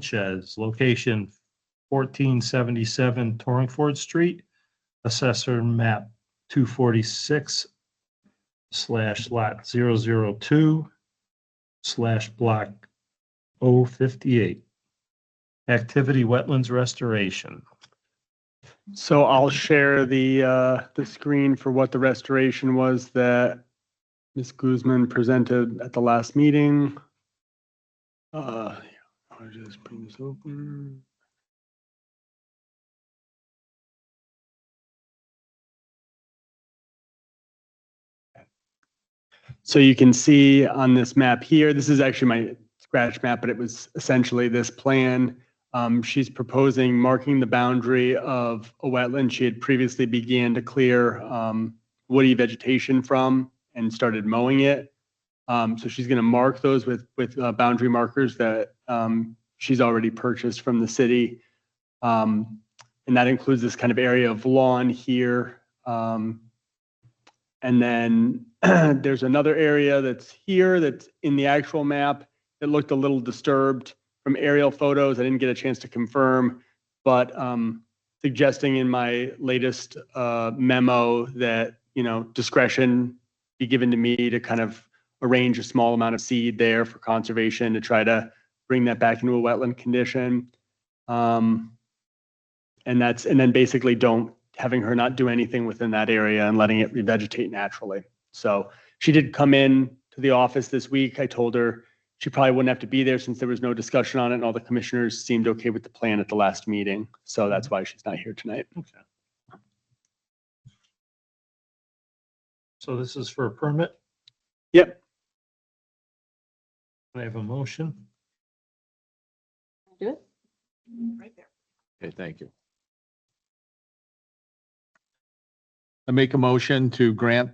Sanchez, location 1477 Torringford Street, assessor map 246 / lot 002 / block 058. Activity wetlands restoration. So I'll share the screen for what the restoration was that Ms. Guzman presented at the last meeting. I'll just bring this open. So you can see on this map here, this is actually my scratch map, but it was essentially this plan. She's proposing marking the boundary of a wetland she had previously began to clear woody vegetation from and started mowing it. So she's going to mark those with boundary markers that she's already purchased from the city. And that includes this kind of area of lawn here. And then there's another area that's here that's in the actual map. It looked a little disturbed from aerial photos. I didn't get a chance to confirm, but suggesting in my latest memo that, discretion be given to me to kind of arrange a small amount of seed there for conservation to try to bring that back into a wetland condition. And then basically having her not do anything within that area and letting it revegetate naturally. So she did come in to the office this week. I told her she probably wouldn't have to be there since there was no discussion on it and all the commissioners seemed okay with the plan at the last meeting. So that's why she's not here tonight. Okay. So this is for a permit? Yep. I have a motion. Do it right there. Okay, thank you. I make a motion to grant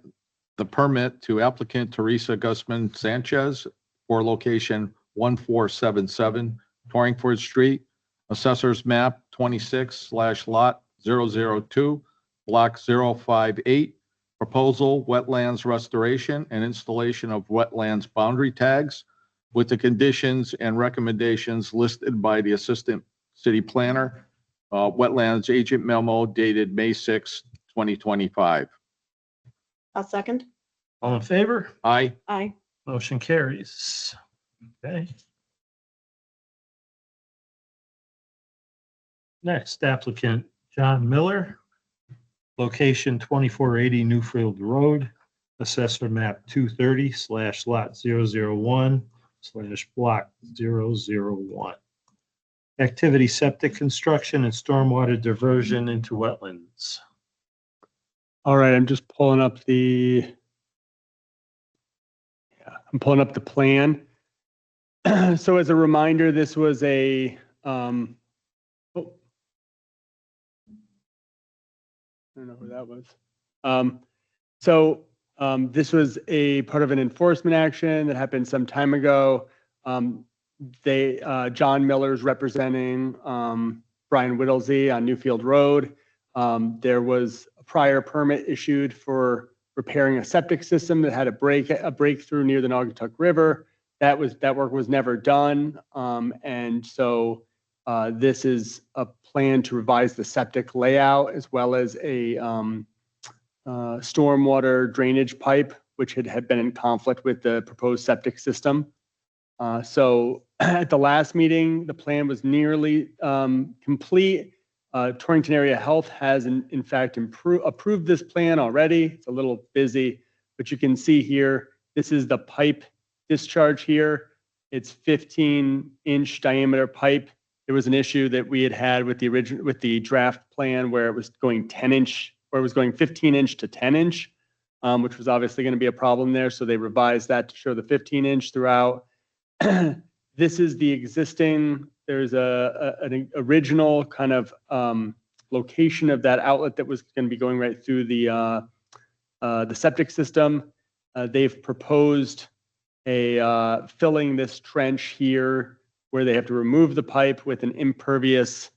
the permit to applicant Teresa Guzman Sanchez for location 1477 Torringford Street, assessors map 26 / lot 002, block 058, proposal wetlands restoration and installation of wetlands boundary tags with the conditions and recommendations listed by the assistant city planner, wetlands agent memo dated May 6, 2025. I'll second. All in favor? Aye. Aye. Motion carries. Okay. Next applicant, John Miller, location 2480 Newfield Road, assessor map 230 / lot 001 / block 001. Activity septic construction and stormwater diversion into wetlands. All right, I'm just pulling up the plan. So as a reminder, this was a I don't know who that was. This was a part of an enforcement action that happened some time ago. John Miller's representing Brian Whittlesey on Newfield Road. There was a prior permit issued for repairing a septic system that had a breakthrough near the Naugatuck River. That work was never done. And so this is a plan to revise the septic layout as well as a stormwater drainage pipe, which had been in conflict with the proposed septic system. So at the last meeting, the plan was nearly complete. Torrington Area Health has in fact approved this plan already. It's a little busy, but you can see here, this is the pipe discharge here. It's 15-inch diameter pipe. There was an issue that we had with the draft plan where it was going 10-inch, or it was going 15-inch to 10-inch, which was obviously going to be a problem there. So they revised that to show the 15-inch throughout. This is the existing. There's an original kind of location of that outlet that was going to be going right through the septic system. They've proposed filling this trench here where they have to remove the pipe with an impervious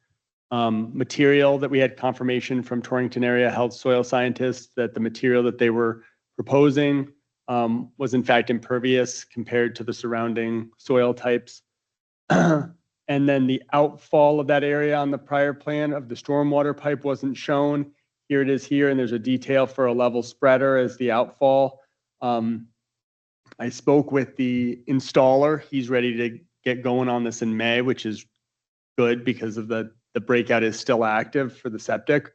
material that we had confirmation from Torrington Area Health soil scientists that the material that they were proposing was in fact impervious compared to the surrounding soil types. And then the outfall of that area on the prior plan of the stormwater pipe wasn't shown. Here it is here, and there's a detail for a level spreader as the outfall. I spoke with the installer. He's ready to get going on this in May, which is good because of the breakout is still active for the septic.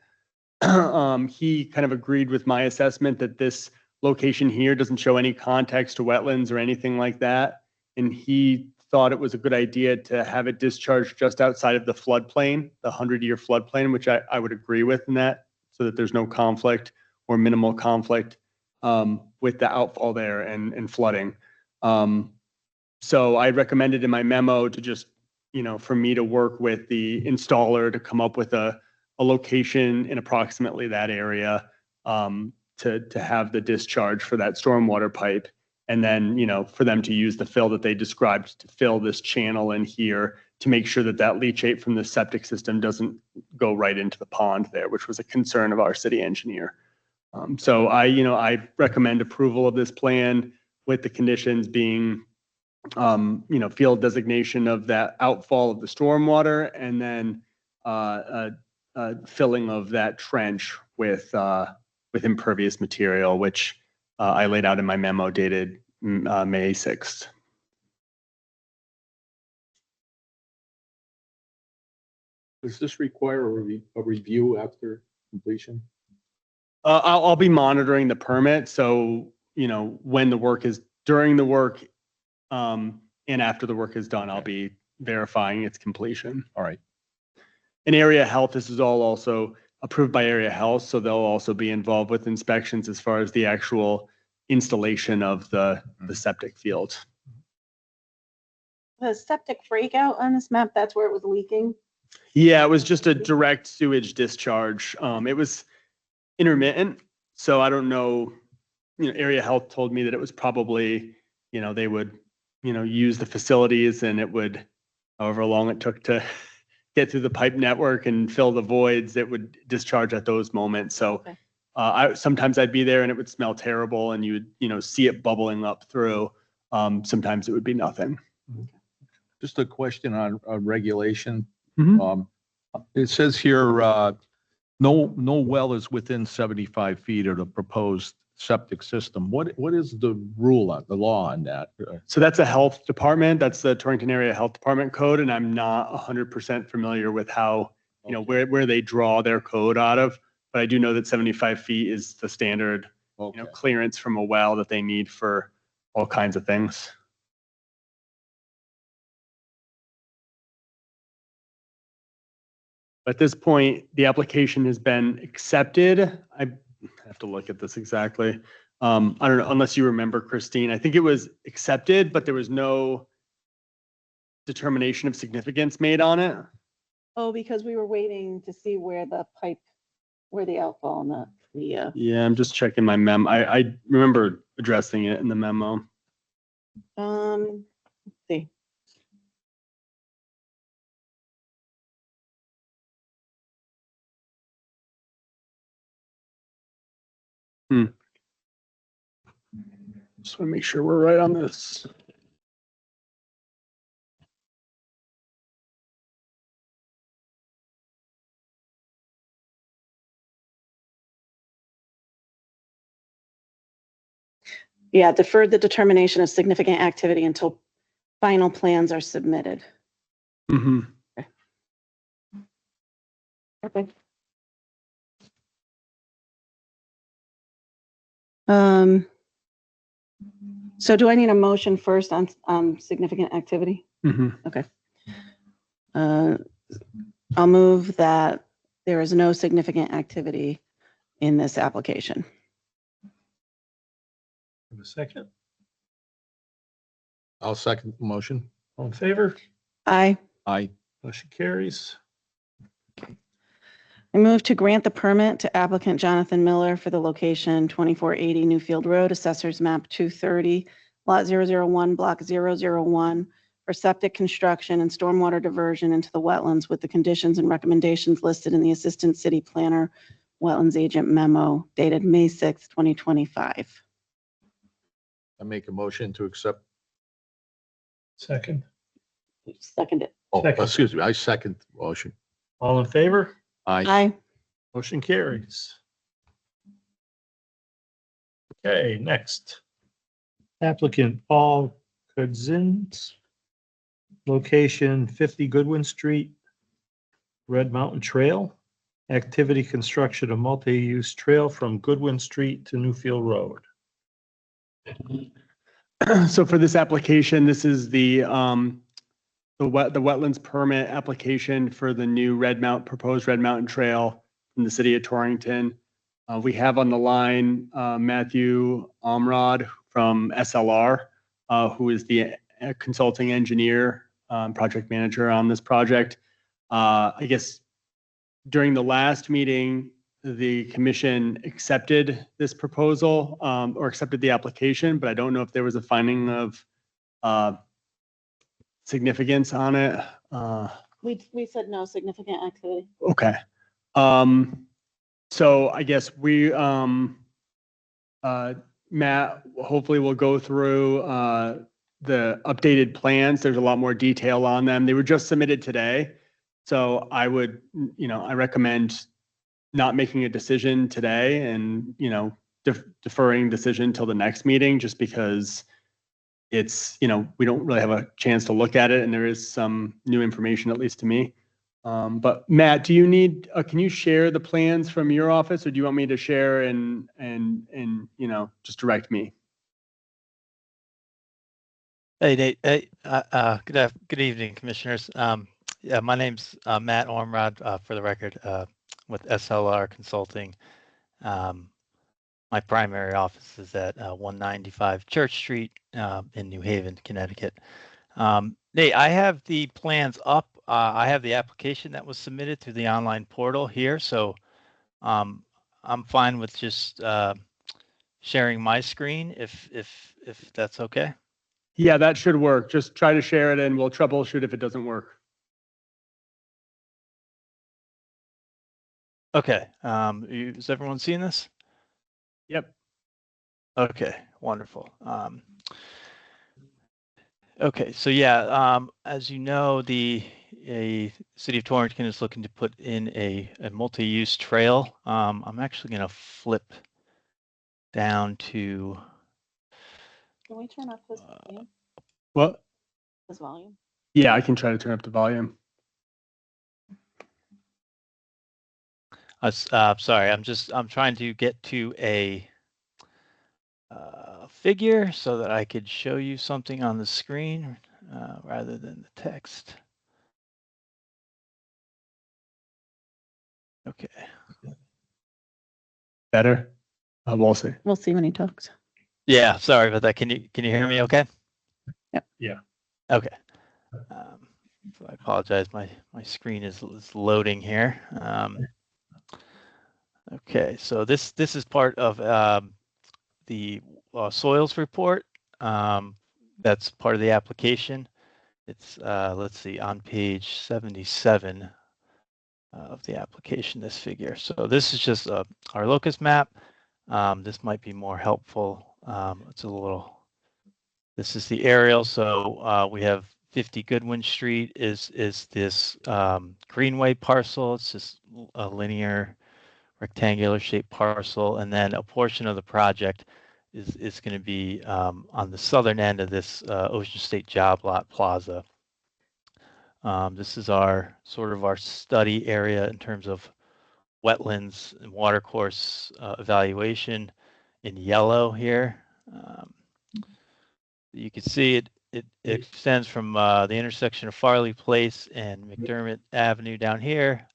He kind of agreed with my assessment that this location here doesn't show any context to wetlands or anything like that. And he thought it was a good idea to have it discharged just outside of the floodplain, the 100-year floodplain, which I would agree with in that, so that there's no conflict or minimal conflict with the outfall there and flooding. So I recommended in my memo to just, for me to work with the installer to come up with a location in approximately that area to have the discharge for that stormwater pipe. And then, for them to use the fill that they described to fill this channel in here to make sure that that leachate from the septic system doesn't go right into the pond there, which was a concern of our city engineer. So I recommend approval of this plan with the conditions being, field designation of that outfall of the stormwater, and then filling of that trench with impervious material, which I laid out in my memo dated May 6th. Does this require a review after completion? I'll be monitoring the permit. So, when the work is during the work and after the work is done, I'll be verifying its completion. All right. In area health, this is all also approved by area health. So they'll also be involved with inspections as far as the actual installation of the septic field. The septic breakout on this map, that's where it was leaking. Yeah, it was just a direct sewage discharge. It was intermittent. So I don't know, area health told me that it was probably, they would, use the facilities, and it would, however long it took to get through the pipe network and fill the voids, it would discharge at those moments. So Okay. Sometimes I'd be there and it would smell terrible, and you would, see it bubbling up through. Sometimes it would be nothing. Just a question on regulation. Mhm. It says here, no well is within 75 feet of the proposed septic system. What is the the law on that? So that's a health department. That's the Torrington Area Health Department code. And I'm not 100% familiar with how, where they draw their code out of. But I do know that 75 feet is the standard, Okay. clearance from a well that they need for all kinds of things. At this point, the application has been accepted. I have to look at this exactly. I don't know, unless you remember, Christine, I think it was accepted, but there was no determination of significance made on it. Oh, because we were waiting to see where the outfall and the Yeah, I'm just checking my memo. I remember addressing it in the memo. let's see. Just want to make sure we're right on this. Yeah, deferred the determination of significant activity until final plans are submitted. Mm-hmm. Okay. So do I need a motion first on significant activity? Mm-hmm. Okay. I'll move that there is no significant activity in this application. Have a second? I'll second the motion. All in favor? Aye. Aye. Motion carries. I move to grant the permit to applicant Jonathan Miller for the location 2480 Newfield Road, Assessors Map 230, Lot 001, Block 001, for septic construction and stormwater diversion into the wetlands with the conditions and recommendations listed in the Assistant City Planner Wetlands Agent Memo dated May 6, 2025. I make a motion to accept. Second? Second it. Oh, Second. excuse me, I second the motion. All in favor? Aye. Aye. Motion carries. Okay, next. Applicant Paul Kudzins, location 50 Goodwin Street, Red Mountain Trail. Activity construction of multi-use trail from Goodwin Street to Newfield Road. So for this application, this is the wetlands permit application for the new proposed Red Mountain Trail in the city of Torrington. We have on the line Matthew Omrod from SLR, who is the consulting engineer, project manager on this project. I guess during the last meeting, the commission accepted this proposal or accepted the application, but I don't know if there was a finding of significance on it. We said no significant activity. Okay. So I guess Matt, hopefully we'll go through the updated plans. There's a lot more detail on them. They were just submitted today. So I would, I recommend not making a decision today and, deferring decision till the next meeting, just because it's, we don't really have a chance to look at it and there is some new information, at least to me. But Matt, do you need, can you share the plans from your office, or do you want me to share and just direct me? Hey, Nate. Hey, good evening, commissioners. Yeah, my name's Matt Ormrod, for the record, with SLR Consulting. My primary office is at 195 Church Street in New Haven, Connecticut. Nate, I have the plans up. I have the application that was submitted through the online portal here, so I'm fine with just sharing my screen if that's okay. Yeah, that should work. Just try to share it and we'll troubleshoot if it doesn't work. Okay. Is everyone seeing this? Yep. Okay, wonderful. Okay, so yeah, as you know, the city of Torrington is looking to put in a multi-use trail. I'm actually going to flip down to. Can we turn up his volume? What? His volume? Yeah, I can try to turn up the volume. Sorry, I'm trying to get to a figure so that I could show you something on the screen rather than the text. Okay. Better? We'll see. We'll see when he talks. Yeah, sorry about that. Can you hear me okay? Yep. Yeah. Okay. So I apologize. My screen is loading here. Okay, so this is part of the soils report. That's part of the application. It's let's see, on page 77 of the application, this figure. So this is just our locus map. This might be more helpful. It's a little. This is the aerial. So we have 50 Goodwin Street is this greenway parcel. It's just a linear rectangular shaped parcel, and then a portion of the project is going to be on the southern end of this Ocean State Job Lot Plaza. This is our sort of our study area in terms of wetlands and watercourse evaluation in yellow here. You can see it extends from the intersection of Farley Place and McDermott Avenue down here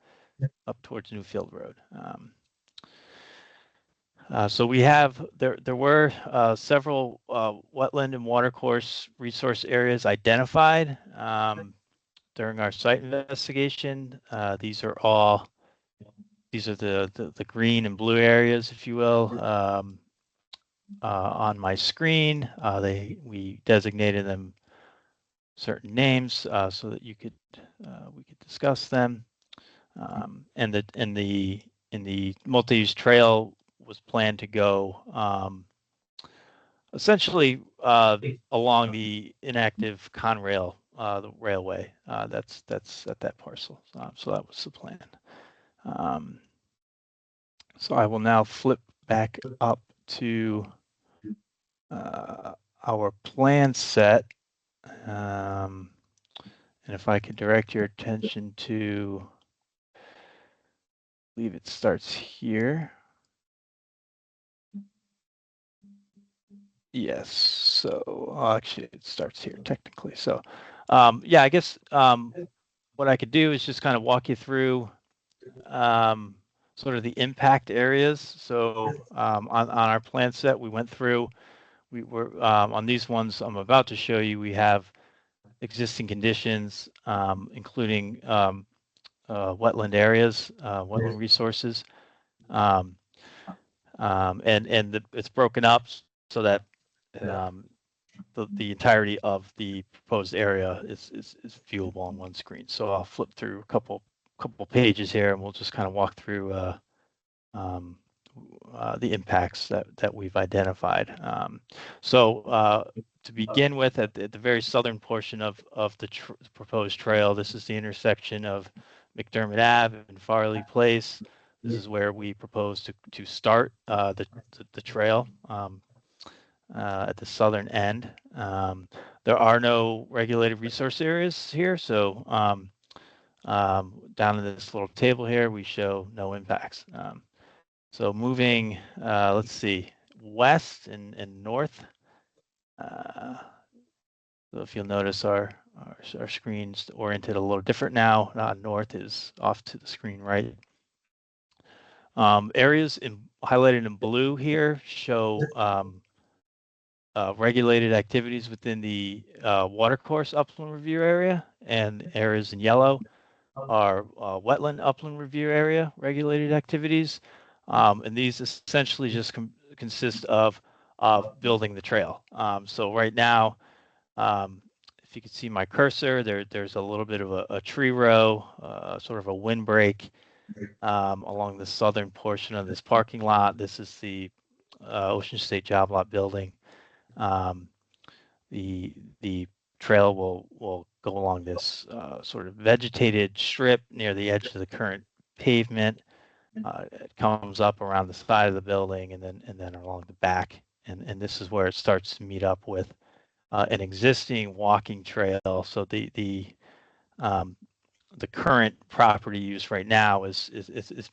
up towards Newfield Road. So we have, there were several wetland and watercourse resource areas identified during our site investigation. These are the green and blue areas, if you will, on my screen. We designated them certain names so that we could discuss them. And the multi-use trail was planned to go essentially along the inactive Conrail the railway. That's at that parcel. So that was the plan. So I will now flip back up to our plan set. And if I could direct your attention to, I believe it starts here. Yes, so actually it starts here technically. So yeah, I guess what I could do is just kind of walk you through sort of the impact areas. So on our plan set, we went through, we were on these ones I'm about to show you, we have existing conditions, including wetland areas, wetland resources. It's broken up so that the entirety of the proposed area is viewable on one screen. So I'll flip through a couple pages here, and we'll just kind of walk through the impacts that we've identified. To begin with, at the very southern portion of the proposed trail, this is the intersection of McDermott Ave and Farley Place. This is where we propose to start the trail at the southern end. There are no regulated resource areas here, so down in this little table here, we show no impacts. So moving, let's see, west and north. So if you'll notice, our screen's oriented a little different now. North is off to the screen right. Areas highlighted in blue here show regulated activities within the watercourse upland review area, and areas in yellow are wetland upland review area regulated activities. And these essentially just consist of building the trail. So right now, if you can see my cursor, there's a little bit of a tree row, sort of a windbreak along the southern portion of this parking lot. This is the Ocean State Job Lot building. The trail will go along this sort of vegetated strip near the edge of the current pavement. It comes up around the side of the building and then along the back, and this is where it starts to meet up with an existing walking trail. So the current property use right now is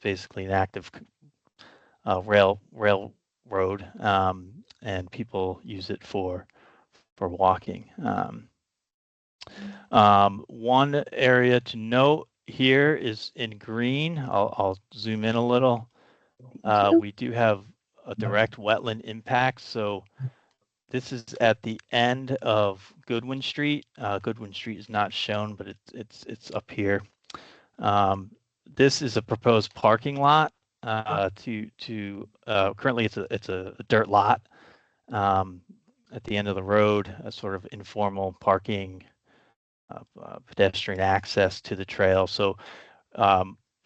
basically an active railroad, and people use it for walking. One area to note here is in green. I'll zoom in a little. We do have a direct wetland impact. So this is at the end of Goodwin Street. Goodwin Street is not shown, but it's up here. This is a proposed parking lot. Currently it's a dirt lot at the end of the road, a sort of informal parking, pedestrian access to the trail. So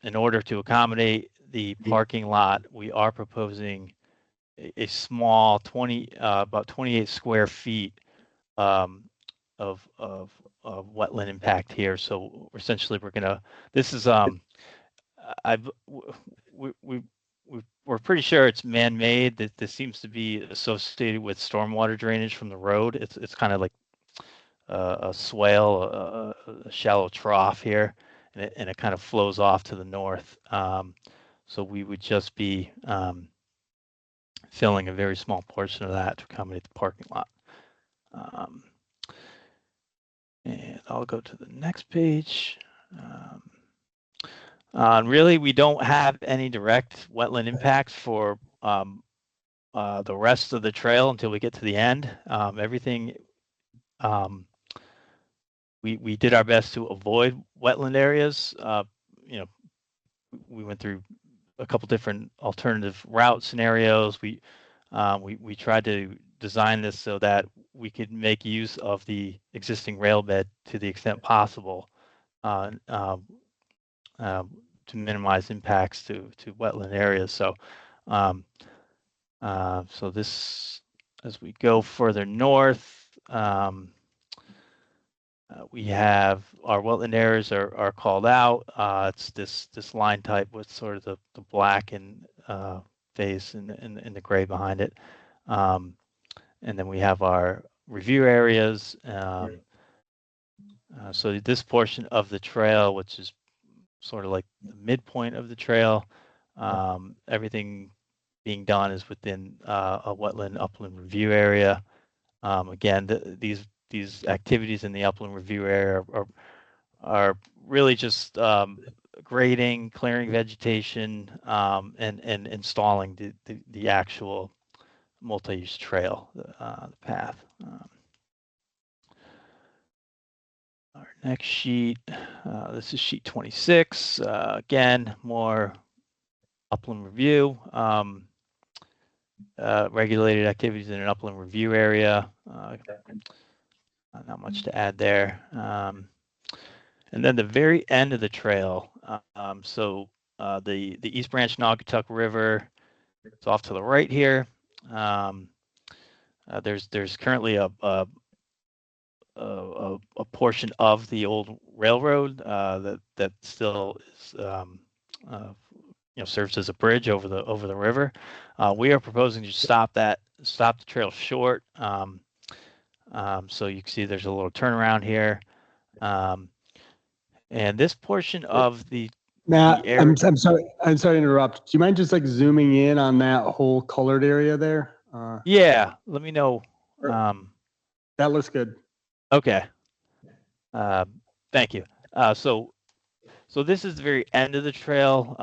in order to accommodate the parking lot, we are proposing a small about 28 square feet of wetland impact here. So essentially this is we're pretty sure it's man-made. That this seems to be associated with stormwater drainage from the road. It's kind of like a swale, a shallow trough here, and it kind of flows off to the north. So we would just be filling a very small portion of that to accommodate the parking lot. And I'll go to the next page. Really, we don't have any direct wetland impacts for the rest of the trail until we get to the end. Everything, we did our best to avoid wetland areas. We went through a couple different alternative route scenarios. We tried to design this so that we could make use of the existing rail bed to the extent possible to minimize impacts to wetland areas. So, so this, as we go further north, We have our wetland areas are called out. It's this line type with sort of the black and phase and the gray behind it. And then we have our review areas. So this portion of the trail, which is sort of like the midpoint of the trail, everything being done is within a wetland upland review area. Again, these activities in the upland review area are really just grading, clearing vegetation, and installing the actual multi-use trail, the path. Our next sheet, this is sheet 26. Again, more upland review, regulated activities in an upland review area. Not much to add there. And then the very end of the trail. The East Branch Naugatuck River is off to the right here. There's currently a portion of the old railroad that still is serves as a bridge over the river. We are proposing to stop the trail short. So you can see there's a little turnaround here. And this portion of the Matt, the area- I'm sorry to interrupt. Do you mind just like zooming in on that whole colored area there? Yeah, let me know. That looks good. Okay. Thank you. So this is the very end of the trail.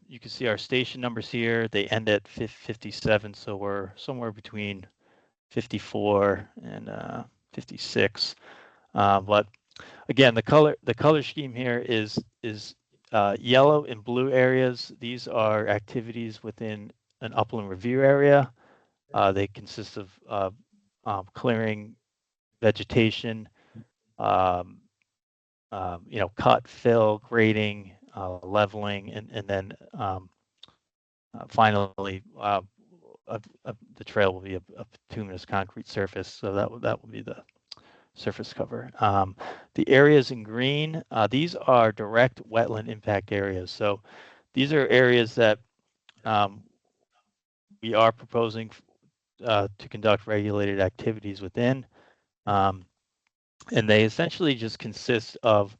You can see our station numbers here. They end at 57, so we're somewhere between 54 and 56. But again, the color scheme here is yellow and blue areas. These are activities within an upland review area. They consist of clearing vegetation, cut, fill, grading, leveling, and then finally the trail will be a bituminous concrete surface. So that will be the surface cover. The areas in green, these are direct wetland impact areas. So these are areas that we are proposing to conduct regulated activities within. And they essentially just consist of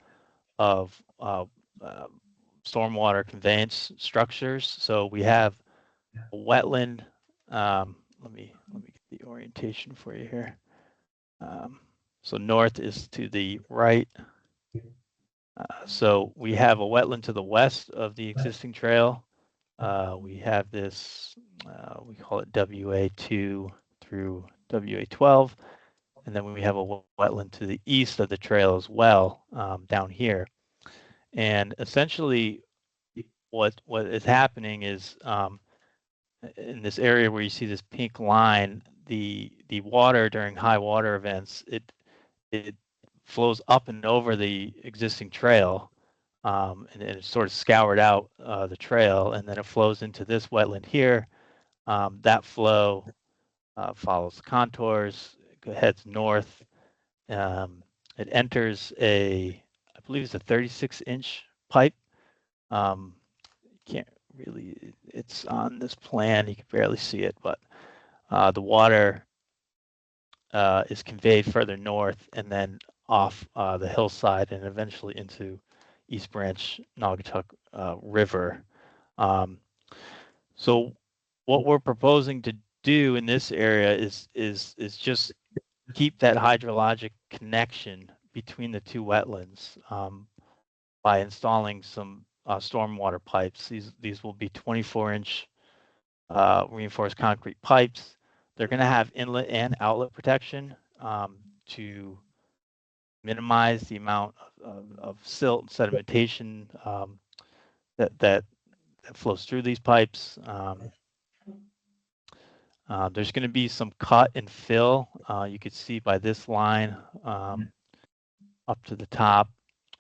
stormwater conveyance structures. So we have a wetland. Let me get the orientation for you here. So north is to the right. So we have a wetland to the west of the existing trail. We have this, we call it WA2 through WA12. And then we have a wetland to the east of the trail as well, down here. And essentially what is happening is in this area where you see this pink line, the water during high water events, it flows up and over the existing trail, and it sort of scoured out the trail, and then it flows into this wetland here. That flow follows the contours, heads north. It enters I believe it's a 36-inch pipe. Can't really, it's on this plan, you can barely see it, but the water is conveyed further north and then off the hillside and eventually into East Branch Naugatuck River. So what we're proposing to do in this area is just keep that hydrologic connection between the two wetlands by installing some stormwater pipes. These will be 24-inch reinforced concrete pipes. They're going to have inlet and outlet protection to minimize the amount of silt and sedimentation that flows through these pipes. There's going to be some cut and fill. You could see by this line up to the top.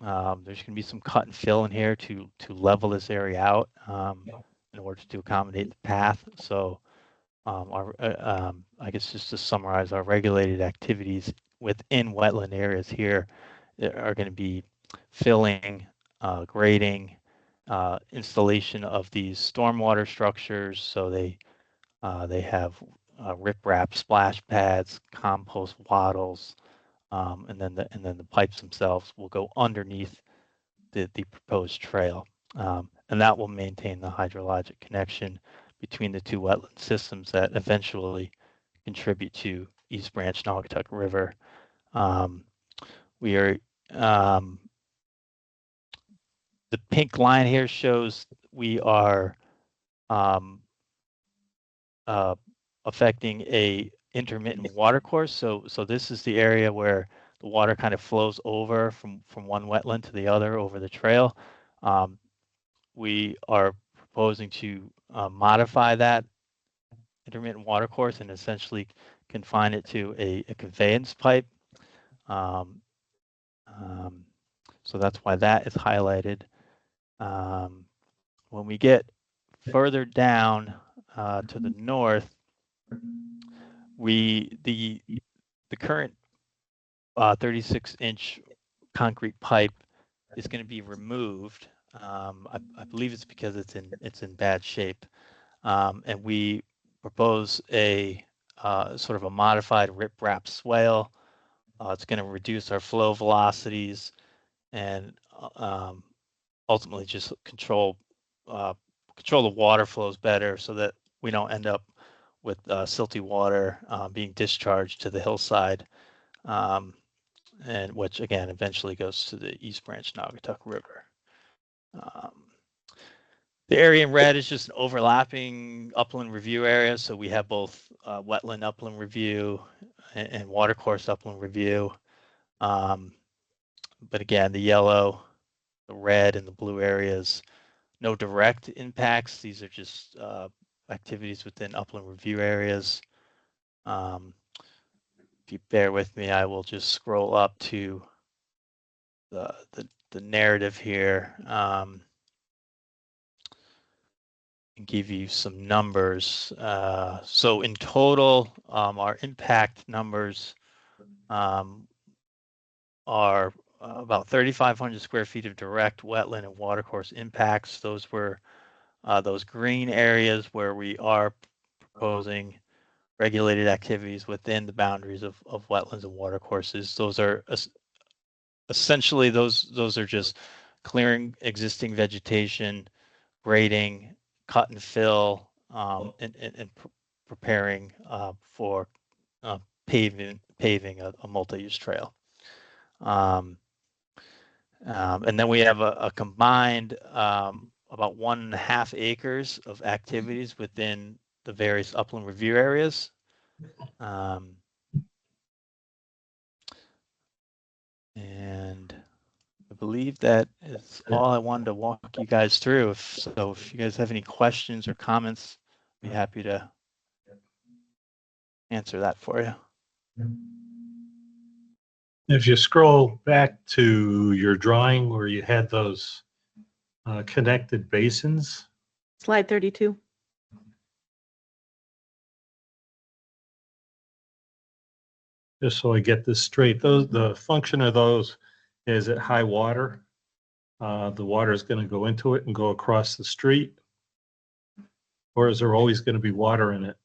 There's going to be some cut and fill in here to level this area out in order to accommodate the path. So I guess just to summarize, our regulated activities within wetland areas here are going to be filling, grading, installation of these stormwater structures. So they have riprap splash pads, compost wattles, and then the pipes themselves will go underneath the proposed trail, and that will maintain the hydrologic connection between the two wetland systems that eventually contribute to East Branch Naugatuck River. We are the pink line here shows we are affecting a intermittent water course. So this is the area where the water kind of flows over from one wetland to the other over the trail. We are proposing to modify that intermittent water course and essentially confine it to a conveyance pipe. So that's why that is highlighted. When we get further down to the north, the current 36-inch concrete pipe is going to be removed. I believe it's because it's in bad shape, and we propose a sort of a modified riprap swale. It's going to reduce our flow velocities and ultimately just control the water flows better, so that we don't end up with silty water being discharged to the hillside, and which again eventually goes to the East Branch Naugatuck River. The area in red is just an overlapping upland review area. So we have both wetland upland review and watercourse upland review. But again, the yellow, the red, and the blue areas, no direct impacts. These are just activities within upland review areas. If you bear with me, I will just scroll up to the narrative here. And give you some numbers. So in total, our impact numbers are about 3,500 square feet of direct wetland and watercourse impacts. Those were those green areas where we are proposing regulated activities within the boundaries of wetlands and watercourses. Those are essentially those are just clearing existing vegetation, grading, cut and fill, and preparing for paving a multi-use trail. And then we have a combined about 1.5 acres of activities within the various upland review areas. And I believe that is all I wanted to walk you guys through. If you guys have any questions or comments, I'd be happy to answer that for you. If you scroll back to your drawing where you had those connected basins, Slide 32. just so I get this straight, the function of those is at high water. The water is going to go into it and go across the street, or is there always going to be water in it?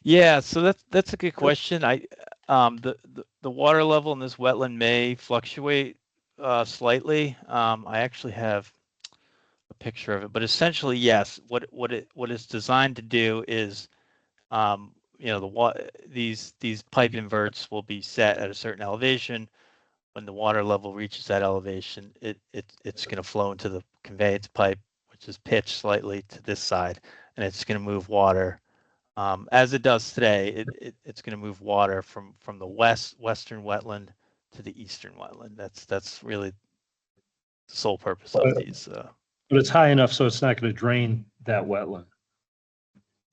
Yeah, so that's a good question. The water level in this wetland may fluctuate slightly. I actually have a picture of it, but essentially, yes. What it's designed to do is, these pipe inverts will be set at a certain elevation. When the water level reaches that elevation, it's going to flow into the conveyance pipe, which is pitched slightly to this side, and it's going to move water. As it does today, it's going to move water from the western wetland to the eastern wetland. That's really the sole purpose of these. But it's high enough so it's not going to drain that wetland,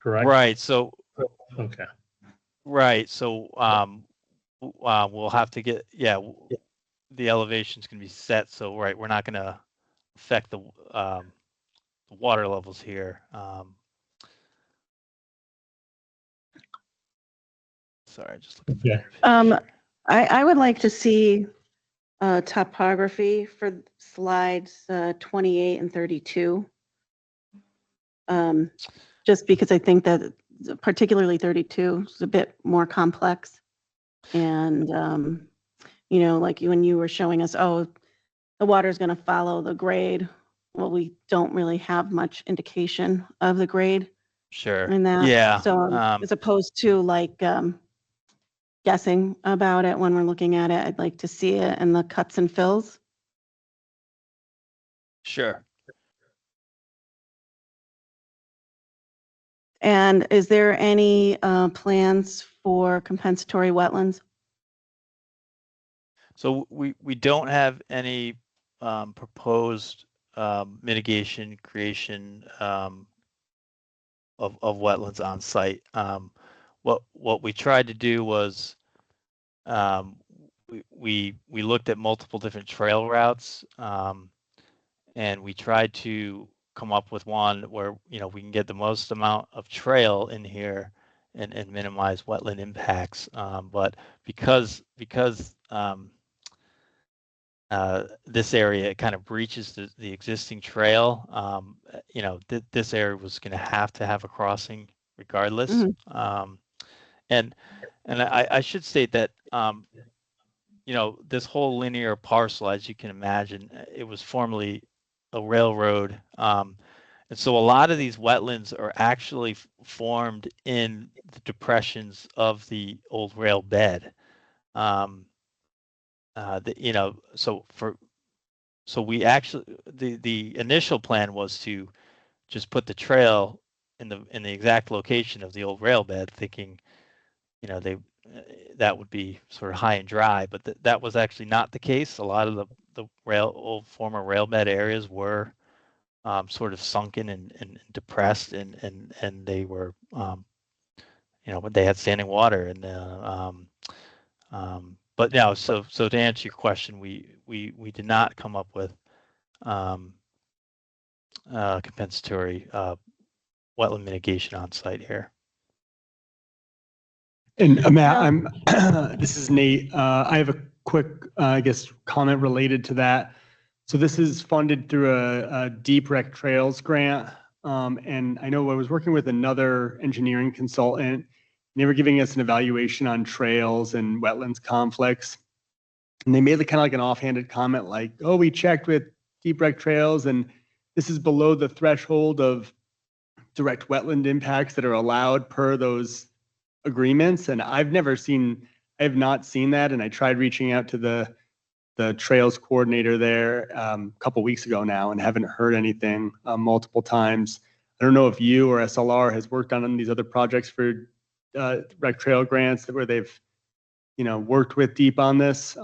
correct? Right. So Okay. right. So we'll have to get the elevation's going to be set. So right, we're not going to affect the water levels here. Sorry, just looking for Yeah. I would like to see topography for slides 28 and 32. Just because I think that particularly 32 is a bit more complex. And, you know, like when you were showing us, oh, the water is going to follow the grade. Well, we don't really have much indication of the grade Sure. in that. Yeah. So as opposed to like guessing about it when we're looking at it, I'd like to see it in the cuts and fills. Sure. And is there any plans for compensatory wetlands? So we don't have any proposed mitigation creation of wetlands on site. What we tried to do was we looked at multiple different trail routes, and we tried to come up with one where, you know, we can get the most amount of trail in here and minimize wetland impacts. But because this area kind of breaches the existing trail, you know, this area was going to have a crossing regardless. And I should state that, you know, this whole linear parcel, as you can imagine, it was formerly a railroad. And so a lot of these wetlands are actually formed in the depressions of the old rail bed. You know, so we actually, the initial plan was to just put the trail in the exact location of the old rail bed, thinking, you know, that would be sort of high and dry, but that was actually not the case. A lot of the old former rail bed areas were sort of sunken and depressed, and they were, you know, but they had standing water. But no, so to answer your question, we did not come up with compensatory wetland mitigation on site here. And Matt, this is Nate. I have a quick, I guess, comment related to that. So this is funded through a Deep Rec Trails grant. And I know I was working with another engineering consultant, and they were giving us an evaluation on trails and wetlands conflicts. And they made kind of like an offhanded comment like, oh, we checked with Deep Rec Trails and this is below the threshold of direct wetland impacts that are allowed per those agreements. And I have not seen that. And I tried reaching out to the trails coordinator there a couple weeks ago now and haven't heard anything multiple times. I don't know if you or SLR has worked on these other projects for rec trail grants where they've, you know, worked with Deep on this.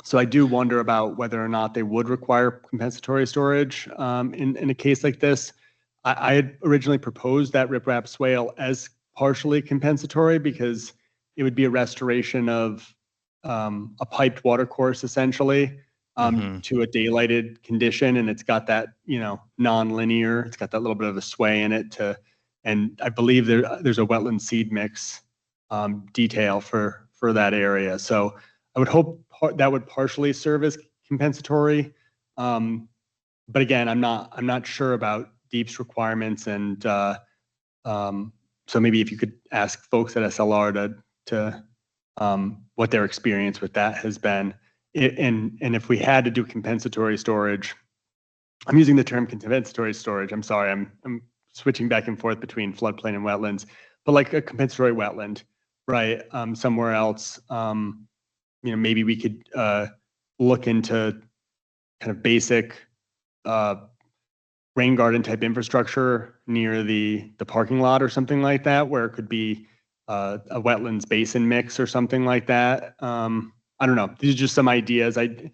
So I do wonder about whether or not they would require compensatory storage in a case like this. I had originally proposed that riprap swale as partially compensatory because it would be a restoration of a piped water course essentially to a daylighted condition, and it's got that, you know, non-linear. It's got that little bit of a sway in it and I believe there's a wetland seed mix detail for that area. So I would hope that would partially serve as compensatory. But again, I'm not sure about Deep's requirements, and so maybe if you could ask folks at SLR to what their experience with that has been, and if we had to do compensatory storage, I'm using the term compensatory storage. I'm sorry, I'm switching back and forth between floodplain and wetlands, but like a compensatory wetland, right? Somewhere else, you know, maybe we could look into kind of basic rain garden type infrastructure near the parking lot or something like that, where it could be a wetlands basin mix or something like that. I don't know. These are just some ideas. Again,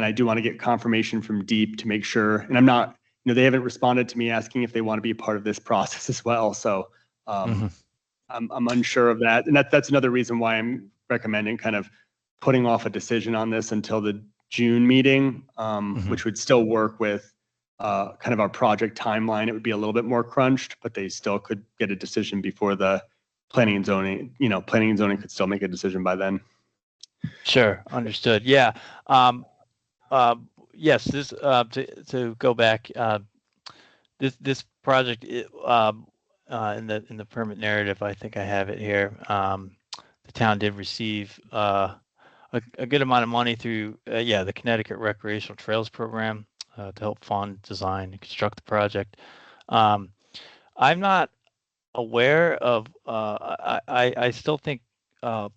I do want to get confirmation from Deep to make sure, and I'm not, you know, they haven't responded to me asking if they want to be a part of this process as well. So I'm unsure of that. And that's another reason why I'm recommending kind of putting off a decision on this until the June meeting, which would still work with kind of our project timeline. It would be a little bit more crunched, but they still could get a decision before the planning and zoning, you know, planning and zoning could still make a decision by then. Sure, understood. Yeah. Um, yes, this to go back. This project in the permit narrative, I think I have it here. The town did receive a good amount of money through the Connecticut Recreational Trails Program to help fund, design, and construct the project. Um, I'm not aware of. I still think uh,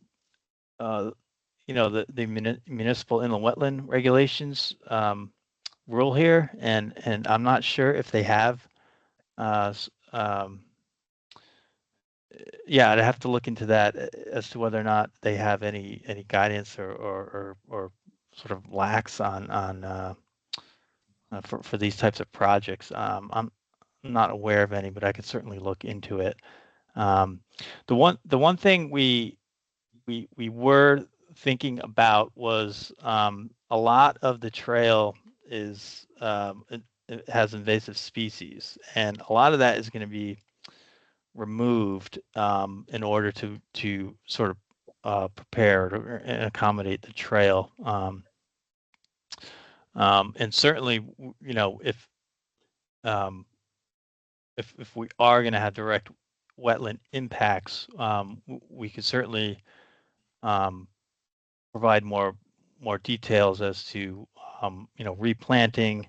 uh, the municipal inland wetland regulations rule here, and I'm not sure if they have. Uh, s- um, yeah, I'd have to look into that as to whether or not they have any guidance or sort of lacks on for these types of projects. I'm not aware of any, but I could certainly look into it. Um, the one thing we were thinking about was a lot of the trail is it has invasive species, and a lot of that is going to be removed in order to sort of prepare and accommodate the trail. And certainly, um, if we are going to have direct wetland impacts, we could certainly um, provide more details as to replanting,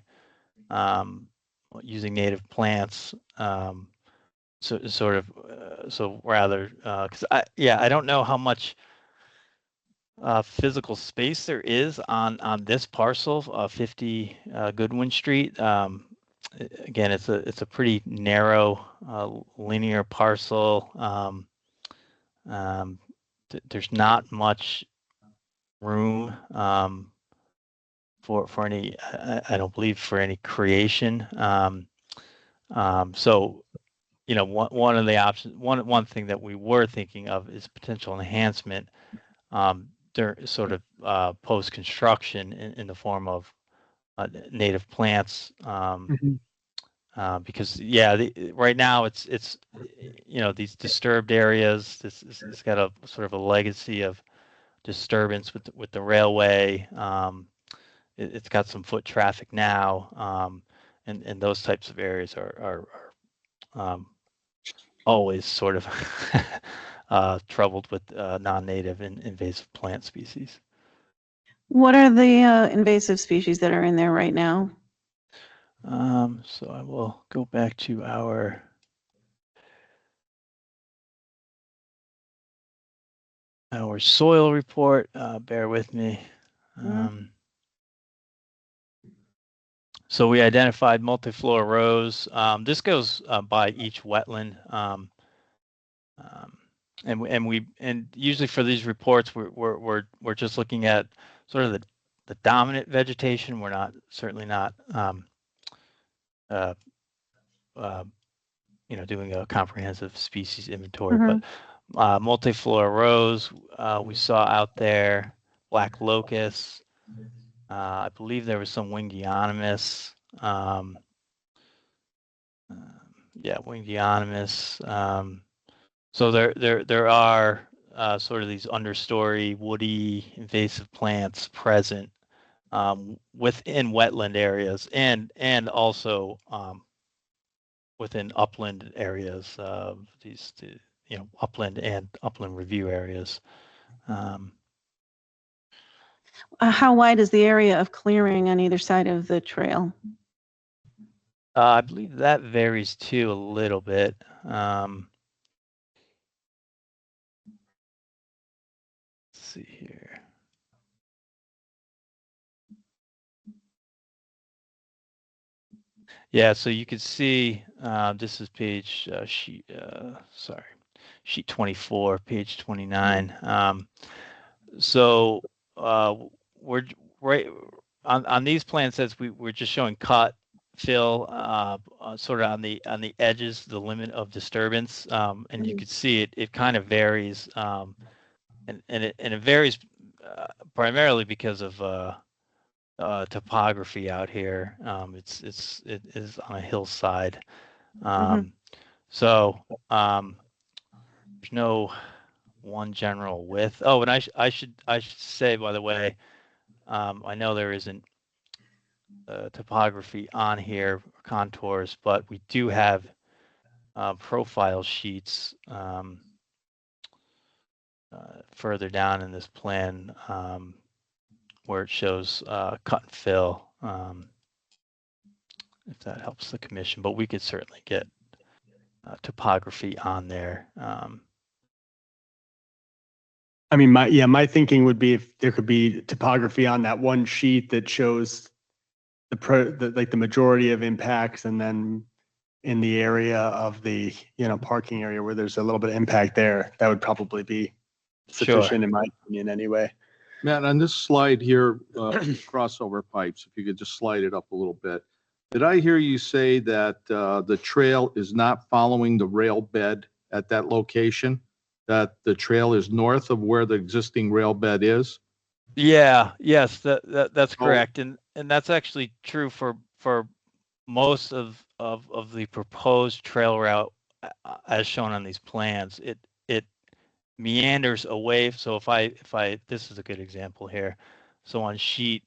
um, using native plants. So sort of so rather because I don't know how much physical space there is on this parcel, 50 Goodwin Street. Again, it's a pretty narrow, linear parcel. There's not much room for any. I don't believe for any creation. So one of the options, one thing that we were thinking of is potential enhancement. There sort of post construction in the form of native plants. Because right now it's these disturbed areas. It's got a sort of a legacy of disturbance with the railway. It's got some foot traffic now, and those types of areas are always sort of troubled with non-native and invasive plant species. What are the invasive species that are in there right now? So I will go back to our soil report. Bear with me. So we identified multiflora rows. This goes by each wetland. And usually for these reports, we're just looking at sort of the dominant vegetation. We're certainly not doing a comprehensive species inventory, but multiflora rows we saw out there, black locust. I believe there was some winged euonymus. Winged euonymus. So there are sort of these understory woody invasive plants present within wetland areas and also within upland areas, upland and upland review areas. How wide is the area of clearing on either side of the trail? I believe that varies too a little bit. Let's see here. Yeah, so you can see this is page sheet 24, page 29. So we're right on these plan sets. We're just showing cut fill sort of on the edges, the limit of disturbance, and you can see it kind of varies, and it varies primarily because of topography out here. It is on a hillside. So there's no one general width. Oh, and I should say, by the way, I know there isn't topography on here, contours, but we do have profile sheets further down in this plan where it shows cut and fill, if that helps the commission, but we could certainly get topography on there. I mean, my thinking would be if there could be topography on that one sheet that shows the majority of impacts, and then in the area of the, parking area where there's a little bit of impact there, that would probably be sufficient in my opinion anyway. Matt, on this slide here, crossover pipes, if you could just slide it up a little bit. Did I hear you say that the trail is not following the rail bed at that location? That the trail is north of where the existing rail bed is? Yeah, yes, that's Oh. correct. And that's actually true for most of the proposed trail route as shown on these plans. It meanders away. So if I this is a good example here. So on sheet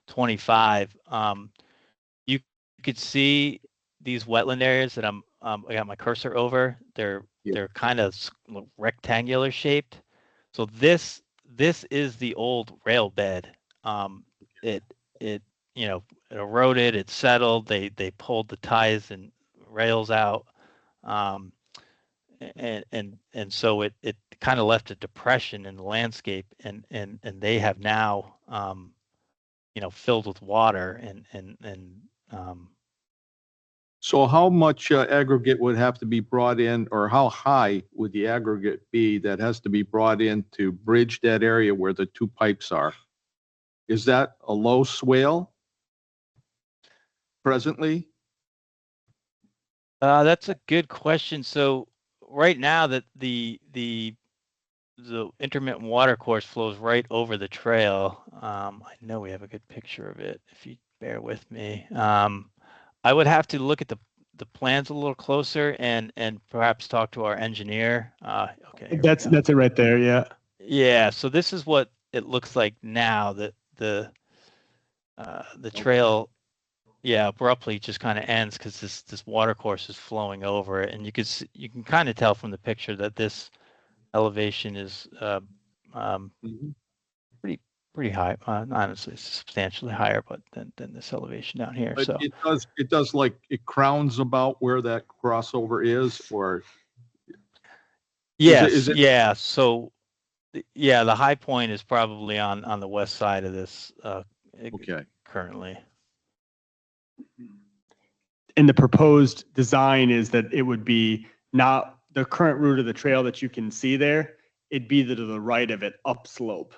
25, you could see these wetland areas that I got my cursor over. They're kind of rectangular shaped. So this is the old rail bed. It it eroded, it settled. They pulled the ties and rails out, and so it kind of left a depression in the landscape, and they have now filled with water and So how much aggregate would have to be brought in, or how high would the aggregate be that has to be brought in to bridge that area where the two pipes are? Is that a low swale presently? That's a good question. So right now that the intermittent water course flows right over the trail. I know we have a good picture of it, if you bear with me. I would have to look at the plans a little closer and perhaps talk to our engineer. Okay, here we That's go. it right there. Yeah. Yeah, so this is what it looks like now, that the trail, yeah, abruptly just kind of ends because this water course is flowing over it, and you can kind of tell from the picture that this elevation is pretty high. Honestly, it's substantially higher, but than this elevation down here. But So it does like, it crowns about where that crossover is, or yes, is it? yeah. So yeah, the high point is probably on the west side of this Okay. currently. And the proposed design is that it would be not the current route of the trail that you can see there. It'd be to the right of it, upslope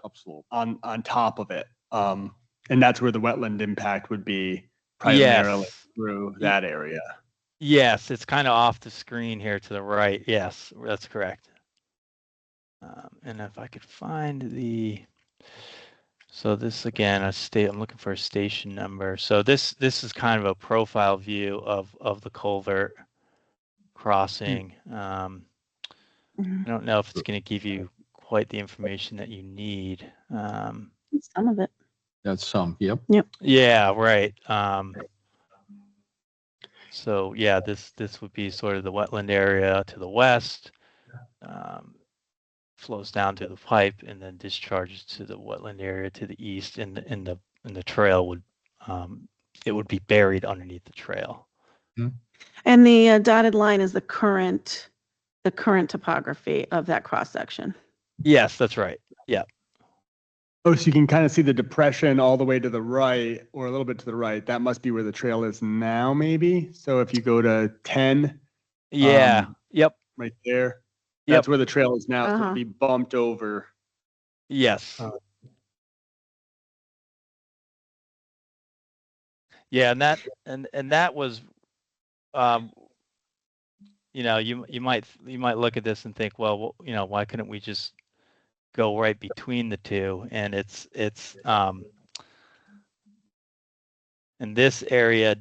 on top of it. And that's where the wetland impact would be primarily Yes. through that area. Yes, it's kind of off the screen here to the right. Yes, that's correct. And if I could find so this again, I'm looking for a station number. So this is kind of a profile view of the culvert crossing. Mhm. I don't know if it's going to give you quite the information that you need. Some of it. That's some, yep. Yeah, right. So yeah, this would be sort of the wetland area to the west, flows down to the pipe and then discharges to the wetland area to the east, and the trail would it would be buried underneath the trail. And the dotted line is the current topography of that cross section. Yes, that's right. Yeah. Oh, so you can kind of see the depression all the way to the right, or a little bit to the right. That must be where the trail is now, maybe. So if you go to 10, Yeah. Yep. right there, Yep. that's where the trail is now. So Uh-huh. it'd be bumped over. Yes. Yeah, and that was, you might look at this and think, well, why couldn't we just go right between the two? And it's and this area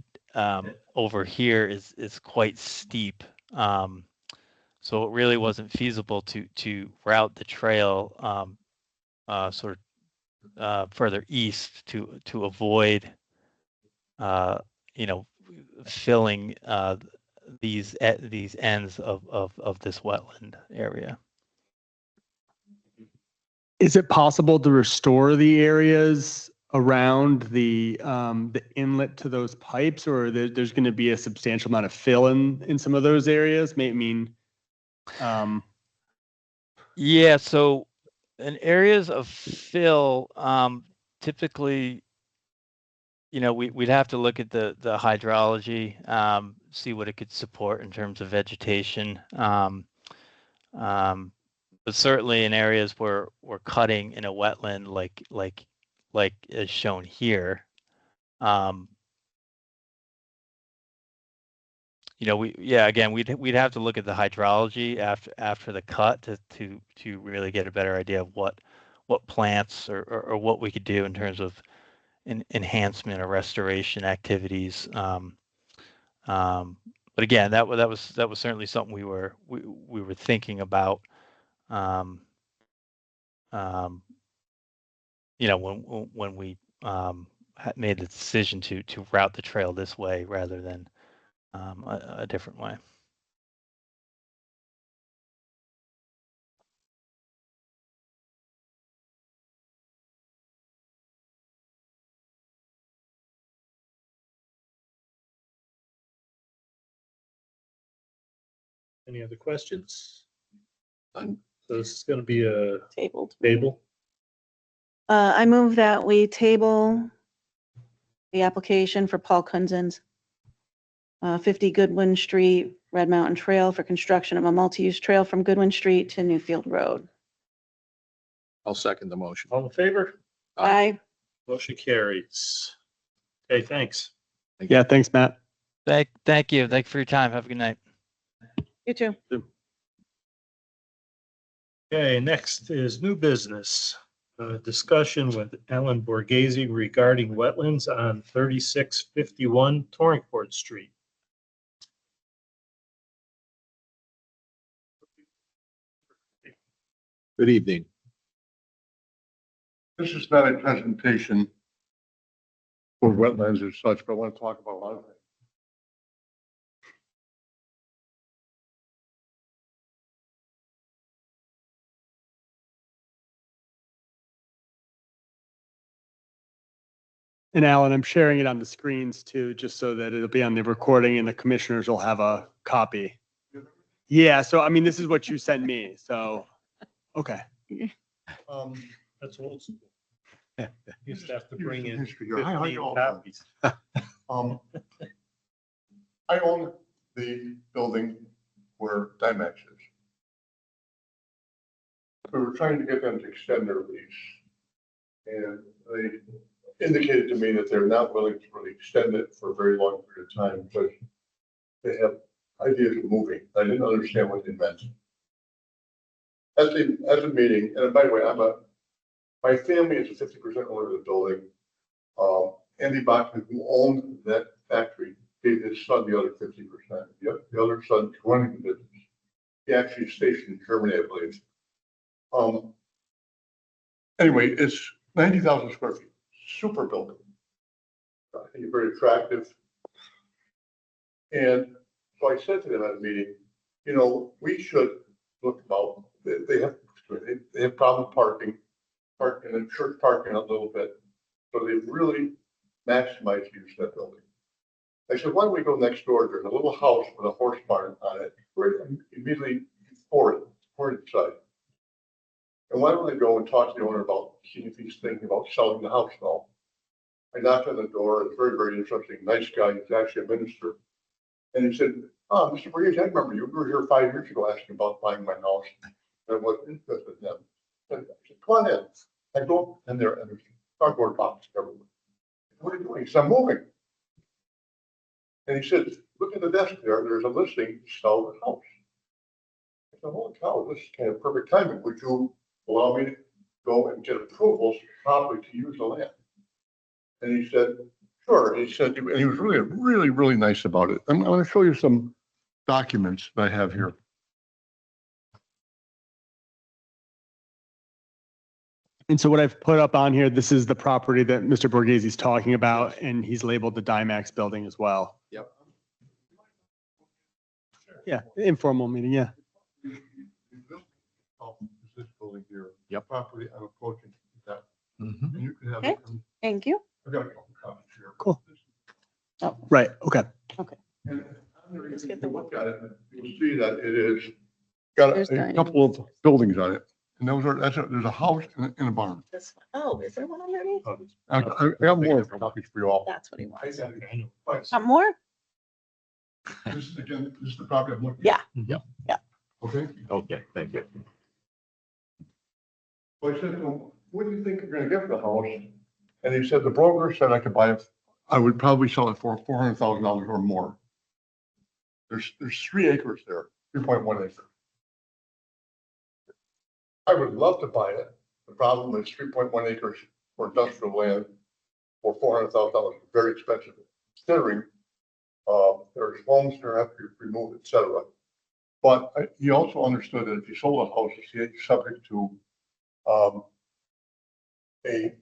over here is quite steep. So it really wasn't feasible to route the trail sort of further east to avoid you know, filling these ends of this wetland area. Is it possible to restore the areas around the inlet to those pipes, or there's going to be a substantial amount of fill in some of those areas? Yeah, so in areas of fill, typically, you know, we'd have to look at the hydrology, see what it could support in terms of vegetation. But certainly in areas where we're cutting in a wetland, like is shown here, you know, again, we'd have to look at the hydrology after the cut to really get a better idea of what plants or what we could do in terms of enhancement or restoration activities. But again, that was certainly something we were thinking about. You know, when we made the decision to route the trail this way rather than a different way. Any other questions? So this is going to be a Tabled. table. I move that we table the application for Paul Kunzens, 50 Goodwin Street, Red Mountain Trail for construction of a multi-use trail from Goodwin Street to Newfield Road. I'll second the motion. All in favor? Aye. Motion carries. Okay, thanks. Yeah, thanks, Matt. Thank you. Thank you for your time. Have a good night. You too. Okay, next is new business. Discussion with Alan Borghese regarding wetlands on 3651 Torringford Street. Good evening. This is not a presentation for wetlands as such, but I want to talk about a lot of things. And Alan, I'm sharing it on the screens too, just so that it'll be on the recording and the commissioners will have a copy. Yeah, so I mean, this is what you sent me, so, okay. That's old school. Used to have to bring in History here. Hi, how 15 you all copies. I own the building where Dymax is. We were trying to get them to extend their lease. And they indicated to me that they're not willing to really extend it for a very long period of time because they have ideas of moving. I didn't understand what they meant. As a meeting, and by the way, my family is a 50% owner of the building. Andy Bachman, who owned that factory, gave his son the other 50%. The other son running the business. He actually is stationed in Germany, I believe. Anyway, it's 90,000 square feet, super building. I think it's very attractive. And so I said to them at a meeting, you know, we should look about, they have problem parking and church parking a little bit. So they really maximize use of that building. I said, why don't we go next door? There's a little house with a horse barn on it, right immediately for inside. And why don't I go and talk to the owner about seeing if he's thinking about selling the house now? I knocked on the door. It's very, very interesting. Nice guy. He's actually a minister. And he said, oh, Mr. Borghese, I remember you. You were here 5 years ago asking about buying my house. And I wasn't interested in them. And I said, come on in. I go in there and there's cardboard boxes everywhere. What are you doing? He said, I'm moving. And he said, look at the desk there. There's a listing to sell the house. I said, holy cow, this is kind of perfect timing. Would you allow me to go and get approvals properly to use the land? And he said, sure. He said, and he was really, really, really nice about it. I'm going to show you some documents that I have here. And so what I've put up on here, this is the property that Mr. Borghese is talking about, and he's labeled the Dimax building as well. Yep. Yeah, informal meeting, yeah. This building here. Yep. Property I'm approaching that, Mhm. and you can have. Okay. Thank you. I've got a couple copies here. Cool. Right, okay. And Let's if get you the look at it, you'll see that it is got There's a dining. couple of buildings on it. And those are, there's a house and a barn. This one. Oh, is there one underneath? I got more copies for you all. That's what he wants. But Want more? this is again, this is the property I'm looking Yeah. at. Yep. Yeah. Okay. Okay, thank you. So I said, to him, what do you think you're gonna get for the house? And he said, the broker said I could buy it, I would probably sell it for $400,000 or more. There's 3 acres there, 3.1 acres. I would love to buy it. The problem is 3.1 acres for industrial land for $400,000, very expensive, considering there's homes there have to be removed, et cetera. But he also understood that if you sold a house, he's subject to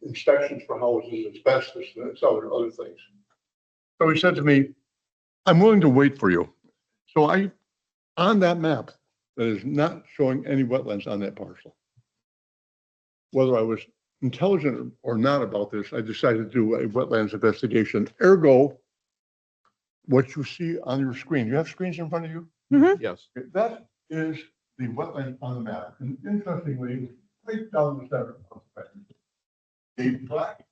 inspections for houses, asbestos, and other things. So he said to me, I'm willing to wait for you. So on that map, that is not showing any wetlands on that parcel. Whether I was intelligent or not about this, I decided to do a wetlands investigation. Ergo, what you see on your screen, you have screens in front of you? Yes. That is the wetland on the map. And interestingly, right down the center of the map, a black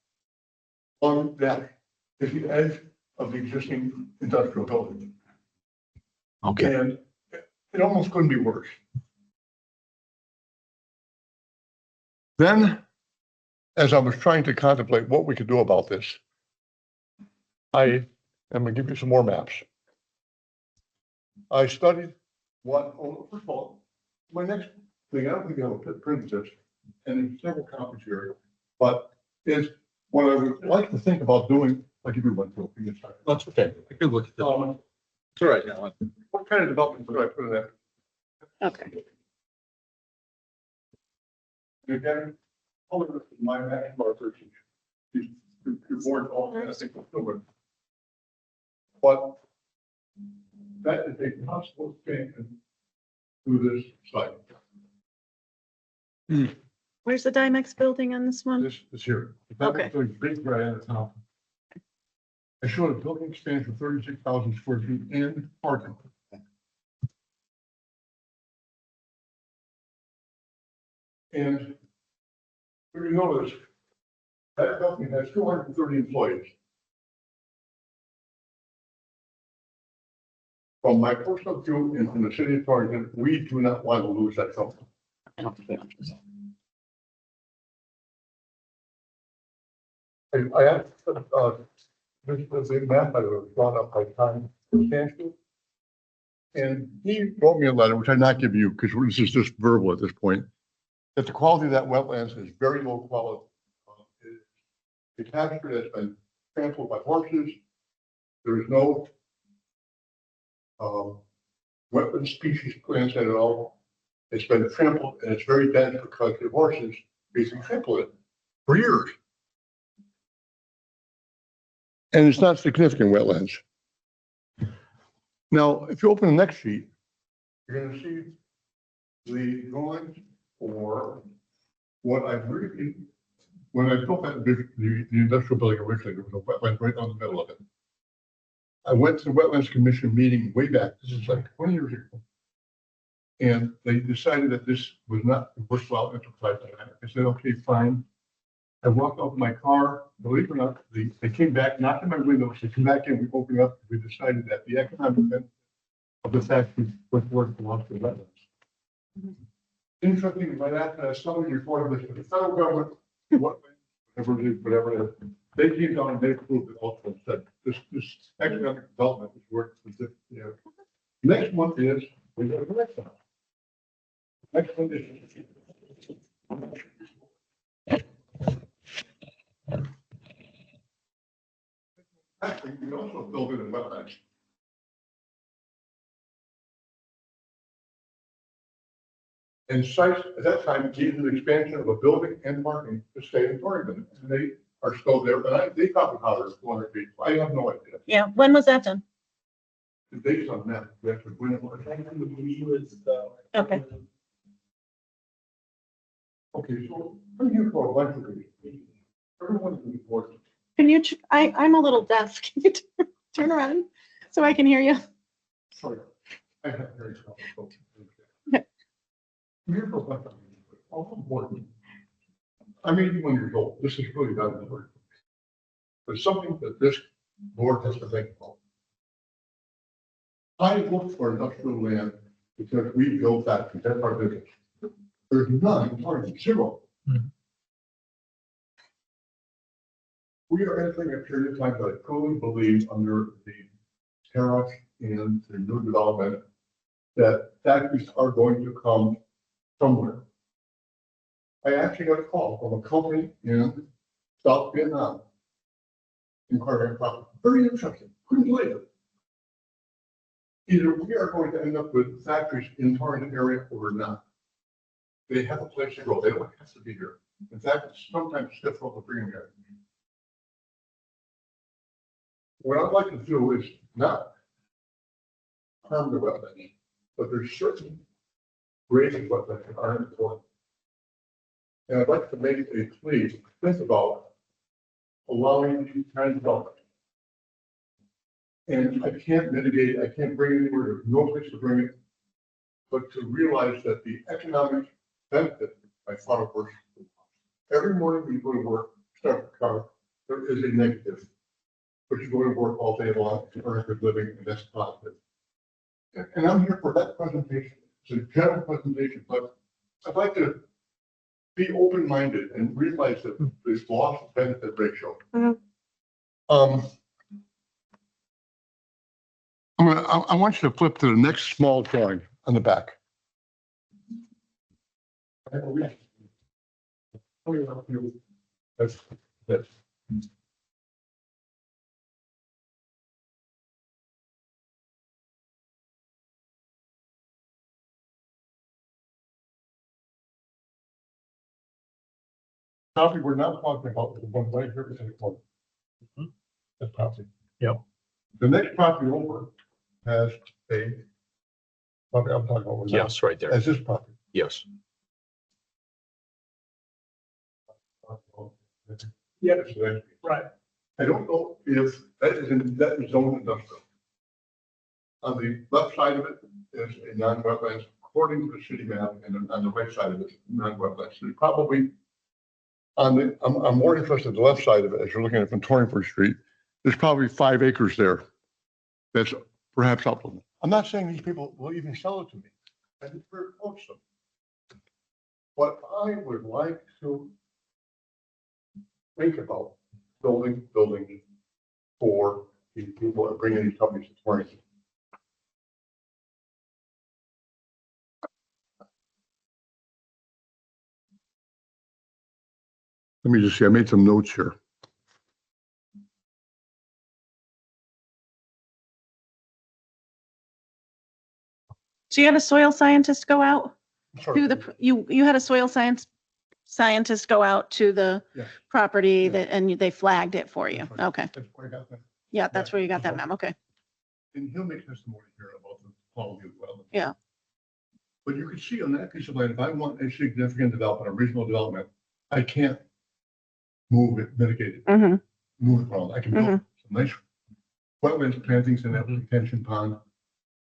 on that is the edge of the existing industrial building. Okay. And it almost couldn't be worse. Then, as I was trying to contemplate what we could do about this, I am gonna give you some more maps. I studied first of all, my next thing, I don't think I have printed this, and there's several copies here, but is what I would like to think about doing, I'll give you one too. That's okay. I can look at that. It's all right, Alan. What kind of development could I put in that? Okay. Again, all of this is my map markers. These boards all, I think, will do it. But that is a possible expansion to this site. Where's the Dimex building on this one? This is here. Okay. That's a big guy at the top. I showed a building expansion of 36,000 square feet and parking. And if you notice, that company has 230 employees. From my personal view and from the city of Torrington, we do not want to lose that company. I asked, this was a map I was drawn up by Tom Substantial. And he wrote me a letter, which I not give you because this is just verbal at this point, that the quality of that wetlands is very low quality. The capture has been trampled by horses. There is no wetland species plants at all. It's been trampled and it's very dense because the horses basically trampled it for years. And it's not significant wetlands. Now, if you open the next sheet, you're going to see the drawings for what I really, when I built that, the industrial building originally, there was a wetland right down the middle of it. I went to the Wetlands Commission meeting way back, this is like 20 years ago. And they decided that this was not a worthwhile enterprise. I said, okay, fine. I walked out my car, believe it or not, they came back, knocked on my window, they came back in, we opened up, we decided that the economic benefit of the factory was worth belongs to the wetlands. Interesting, right after somebody reported this to the federal government, whatever it is, they came down and they approved it also and said, this economic development is worth the, you know. Next one is, we got the next one. Next one is. Actually, we also build it in wetlands. And sites at that time needed an expansion of a building and parking to stay in Torrington, and they are still there, but they probably holler 200 feet. I have no idea. Yeah, when was that done? The dates on that, we have to win it. Okay. Okay, so I'm here for a bunch of reasons. Everyone's important. Can you, I'm a little deaf. Can you turn around so I can hear you? Sorry. I have very trouble. Okay. I'm here for a bunch of reasons, but all important. I'm 81 years old. This is really not important. But something that this board has to think about. I look for industrial land because we built that, that's our business. There's none in Torrington, zero. We are entering a period of time that I truly believe under the tariff and the new development that factories are going to come somewhere. I actually got a call from a company in South Vietnam. Inquiring about, very interesting, couldn't believe it. Either we are going to end up with factories in Torrington area or not. They have a place to go, they don't have to be here. In fact, it's sometimes difficult to bring them here. What I'd like to do is not harm the wetlands, but there's certain grazing wetlands that are important. And I'd like to make a plea, think about allowing these kinds of development. And I can't mitigate, I can't bring it anywhere, there's no place to bring it. But to realize that the economic benefit by far worse. Every morning when you go to work, start the car, there is a negative. But you go to work all day long, to earn a good living, and that's positive. And I'm here for that presentation. It's a general presentation, but I'd like to be open-minded and realize that this loss benefit ratio. I want you to flip to the next small drawing on the back. That's. Property we're not talking about is the one right here in the corner. That's property. Yep. The next property over has a property I'm talking about. now, Yes, right there. As this property. Yes. Yeah, right. I don't know if that is in, that is zone industrial. On the left side of it is a non-wetlands, according to the city map, and on the right side of it, non-wetlands. So probably on the, I'm more interested in the left side of it, as you're looking at it from Torringford Street, there's probably 5 acres there. That's perhaps upland. I'm not saying these people will even sell it to me. I think we're close to them. But I would like to think about building for the people that bring in these companies to Torrington. Let me just see, I made some notes here. So you had a soil scientist go out Sorry. to the, you had a soil scientist go out to the Yeah. property Yeah. that, and they flagged it for you. That's right. Okay. That's where I got that. Yeah, that's Yeah. where you got that map. Okay. And he'll make testimony here about the quality of well. Yeah. But you can see on that piece of land, if I want a significant development, a regional development, I can't move it, mitigate it, Mm-hmm. move it around. I can build some nice wetlands plantings in that retention pond.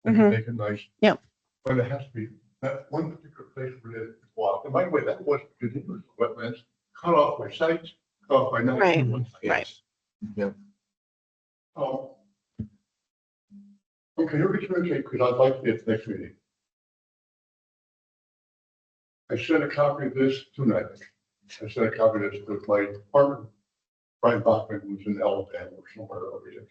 I can Mhm. make it nice. Yep. But it has to be that one particular place where it is blocked. And by the way, that was because it was wetlands, cut off by sites, cut off by night. Right. Right. Oh. Okay, here we communicate, because I'd like to get the next meeting. I sent a copy of this tonight. I sent a copy of this to my partner, Brian Bachman, who's in Alabama or somewhere over here.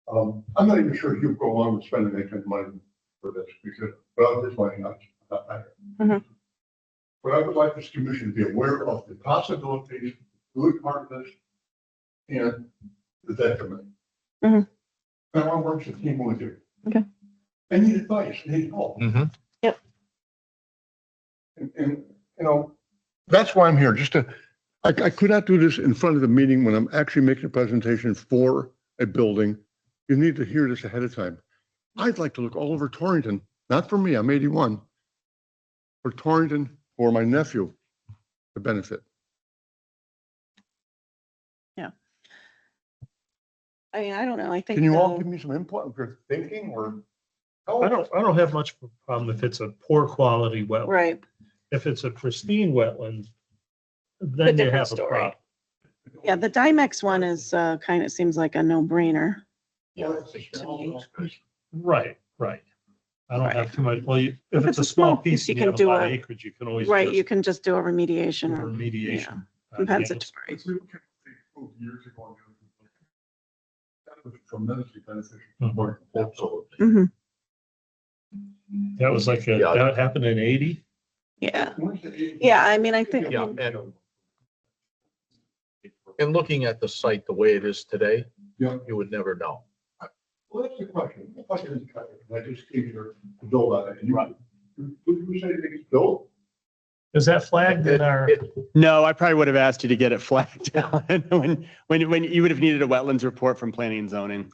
I'm not even sure he'll go along with spending any kind of money for this, because, well, this money, not matter. Mhm. But I would like this commission to be aware of the possibilities, good part of this, and the detriment. Mhm. And I want to work with the team with you. Okay. I need advice, I need help. Mm-hmm. And, you know, that's why I'm here, just to, I could not do this in front of the meeting when I'm actually making a presentation for a building. You need to hear this ahead of time. I'd like to look all over Torrington, not for me, I'm 81, for Torrington, for my nephew to benefit. I mean, I don't know. I think. Can you all give me some input if you're thinking or? I don't have much of a problem if it's a poor quality wetland. Right. If it's a pristine wetland, A then you different have a story. problem. Yeah, the Dimex one is kind of seems like a no-brainer. Right, right. I don't Right. have too much, well, if it's a small piece, you you can have a do lot of a- acreage, you can always. Right, just you can just do a do remediation a or remediation. compensatory. Years ago. That was tremendously beneficial. Mhm. Absolutely. Mhm. That was like, Yeah. that happened in 80? Yeah, yeah, I mean, I think, Yeah, and looking at the site the way it is today, Yeah. you would never know. Well, that's the question. The question is, I just gave you the bill on it. Right. Who said it's built? Is that flagged in our, No, I probably would have asked you to get it flagged down when you would have needed a wetlands report from planning and zoning.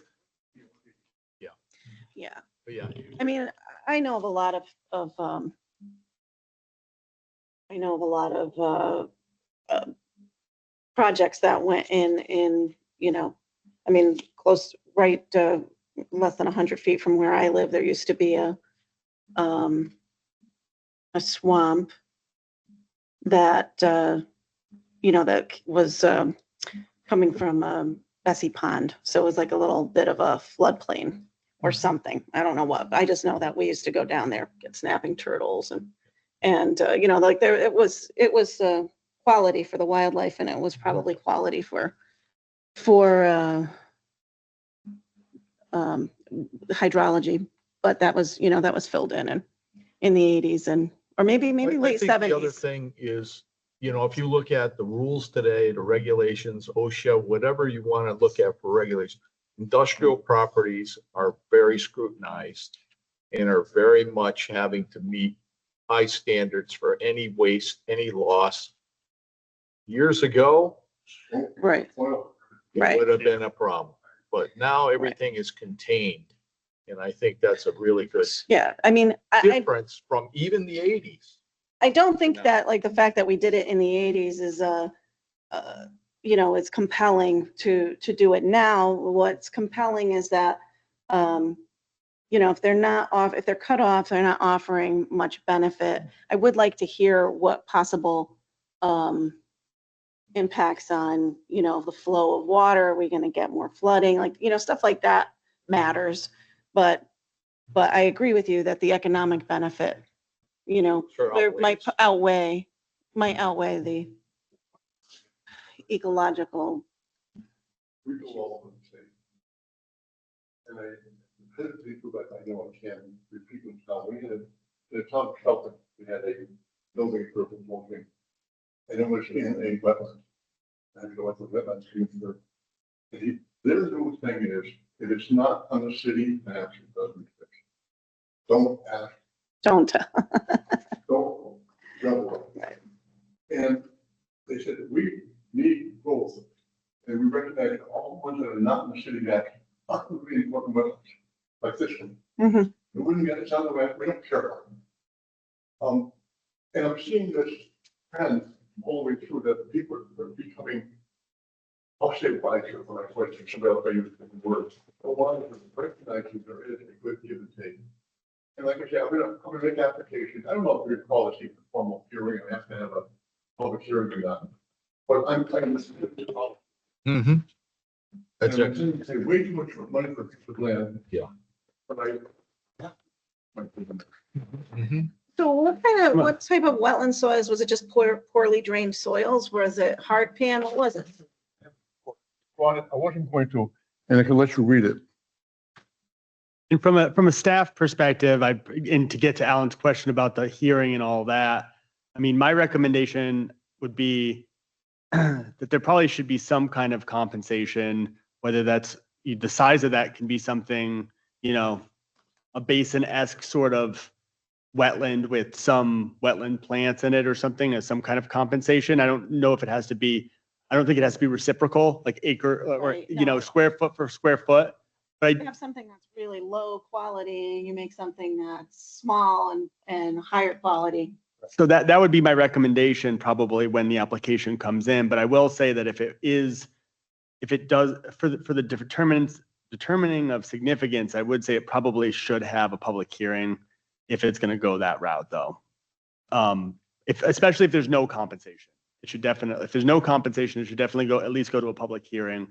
yeah, But yeah, I mean, I know of a lot of, I know of a lot of, projects that went in, you know, I mean, close, right, less than 100 feet from where I live, there used to be a swamp that, you know, that was coming from Bessie Pond. So it was like a little bit of a floodplain or something. I don't know what. I just know that we used to go down there, get snapping turtles and you know, like there, it was quality for the wildlife, and it was probably quality for hydrology. But that was, you know, that was filled in the 80s and or maybe I late think the other 70s. thing is, you know, if you look at the rules today, the regulations, OSHA, whatever you want to look at for regulations, industrial properties are very scrutinized and are very much having to meet high standards for any waste, any loss. Years ago, Right, Well, it right. would have been a problem, but now everything is contained. And I think that's a really good Yeah, I mean, difference from even the 80s. I don't think No. that like the fact that we did it in the 80s is you know, it's compelling to do it now. What's compelling is that you know, if they're cut off, they're not offering much benefit. I would like to hear what possible impacts on, you know, the flow of water. Are we going to get more flooding? Like, you know, stuff like that matters. But I agree with you that the economic benefit, you know, Sure there might outweighs. outweigh the ecological. we do all of them same. And I hesitate to, but I know I can repeat myself. We had in the town of Shelton, we had a building approval moving. And it was in a wetland. I had to go into the wetlands. Their new thing is, if it's not on the city maps, it doesn't fit. Don't ask, Don't. don't jump. Right. And they said, we need both. And we recognize all the ones that are not in the city map are really important wetlands, like this one. Mhm. We wouldn't get it on the map, we don't care about them. And I'm seeing this trend all the way through that people are becoming, I'll say wise for my question, so I use different words. But wise is recognizing there is a good give and take. And like I said, I'm gonna make application. I don't know if we call this even a formal hearing, I have to have a public hearing or not. But I'm trying to all. Mm-hmm. That's And it. I'm saying, say way too much money for a piece of land. Yeah. But Mm-hmm. So what type of wetland soils? Was it just poorly drained soils? Was it hard pan? What was it? I wasn't going to, and I can let you read it. And from a staff perspective, and to get to Alan's question about the hearing and all that, I mean, my recommendation would be that there probably should be some kind of compensation, whether that's the size of that can be something, you know, a basin-esque sort of wetland with some wetland plants in it or something as some kind of compensation. I don't know if it has to be, I don't think it has to be reciprocal, like acre or, Right, you know, no. square foot for square foot. But You have something that's really low quality, you make something that's small and higher quality. so that would be my recommendation probably when the application comes in. But I will say that if it does, for the determining of significance, I would say it probably should have a public hearing if it's going to go that route though. Especially if there's no compensation, it should definitely, if there's no compensation, it should definitely at least go to a public hearing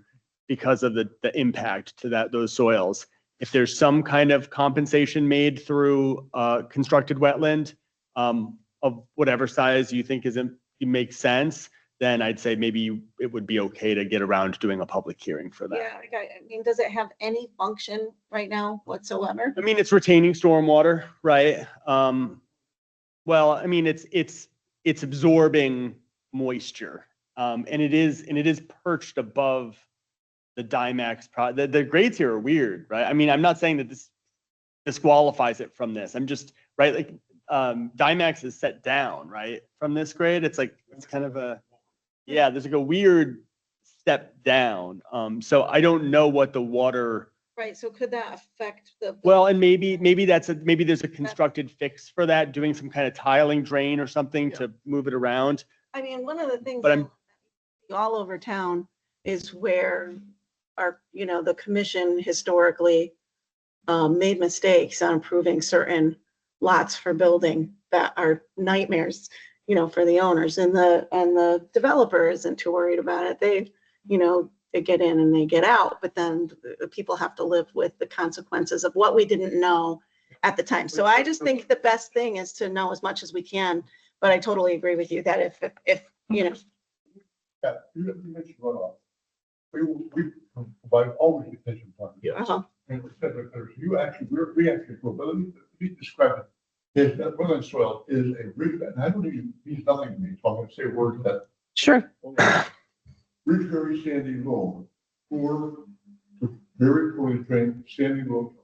because of the impact to those soils. If there's some kind of compensation made through constructed wetland of whatever size you think makes sense, then I'd say maybe it would be okay to get around to doing a public hearing for that. Yeah, I mean, does it have any function right now whatsoever? I mean, it's retaining stormwater, right? Well, I mean, it's absorbing moisture. And it is perched above the Dimax the grades here are weird, right? I mean, I'm not saying that this disqualifies it from this. I'm just, right, like, Dimax is set down, right? From this grade, it's like, it's kind of there's like a weird step down. So I don't know what the water, Right, so could that affect the? well, and maybe there's a constructed fix for that, doing some kind of tiling drain or something to move it around. I mean, one of the things But I'm- all over town is where the commission historically made mistakes on approving certain lots for building that are nightmares, for the owners and the developers isn't too worried about it. They get in and they get out, but then the people have to live with the consequences of what we didn't know at the time. So I just think the best thing is to know as much as we can, but I totally agree with you that if Yeah, you mentioned runoff. We provide always detention ponds. uh-huh. And you actually, we actually, well, you describe it. His wetland soil is a rich, and I don't even, means nothing to me, so I'm gonna say words that. Sure. Rich, very sandy loam, poor, very poorly drained sandy loam,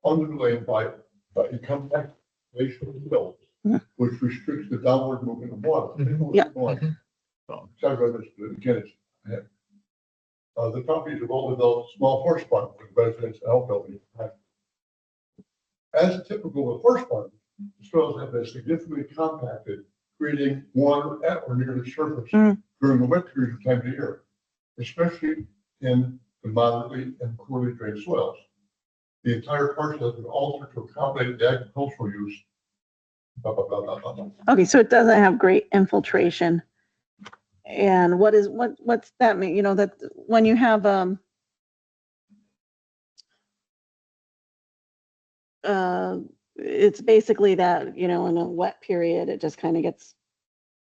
underlain by a compact glacial silt, which restricts the downward movement of water. Yeah. So, sorry about this, but again, it's, the properties have all developed small horse farms with residents and outbuildings. As typical of horse farms, the soils have been significantly compacted, creating water at or near the surface during the wet periods of time of the year, especially in the moderately and poorly drained soils. The entire parcel has been altered to accommodate the agricultural use. Blah, blah, blah, blah, blah, blah. Okay, so it doesn't have great infiltration. And what's that mean? That when you have it's basically that, in a wet period, it just kind of gets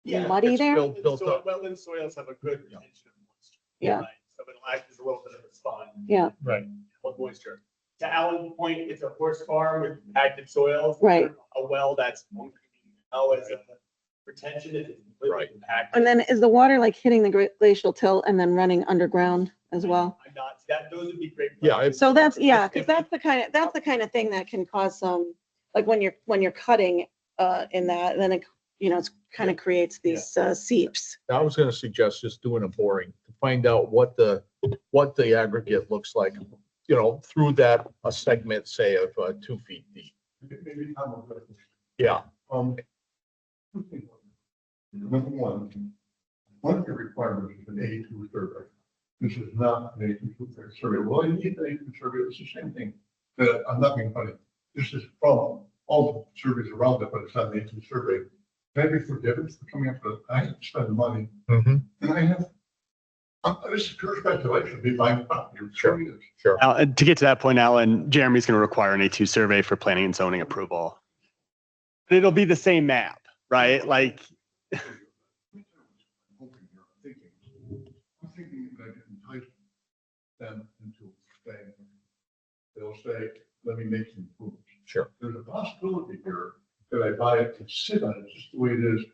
muddy It's there. built up. Wetland soils have a good retention of moisture. Yeah. right? So it'll act as a little bit of a sponge. Yeah. Right. Of moisture. To Alan's point, it's a horse farm with compacted soils. Right. A well that's as a retention is completely Right. compacted. And then is the water like hitting the glacial tilt and then running underground as well? I'm not, those would be great. Yeah, questions. So that's, yeah, because If- that's the kind of thing that can cause some, like when you're cutting in that, then it, it's kind of creates these seeps. I was gonna suggest just doing a boring to find out what the aggregate looks like, through a segment, say of 2 feet deep. Maybe Tom will go. Yeah. Two things. Number one of the requirements is an A2 survey. This is not an A2 survey. Well, you need an A2 survey. It's the same thing. That I'm not being funny. This is from all the surveys around it, but it's not an A2 survey. Can I be forgiven for coming up with, I have to spend the money, and I have, this is pure speculation, be buying property. Sure. Sure. To get to that point, Alan, Jeremy's going to require an A2 survey for planning and zoning approval. But it'll be the same map, right? Like, I'm thinking that I can entice them into staying. They'll say, let me make some improvements. Sure. There's a possibility here that I buy it and sit on it just the way it is.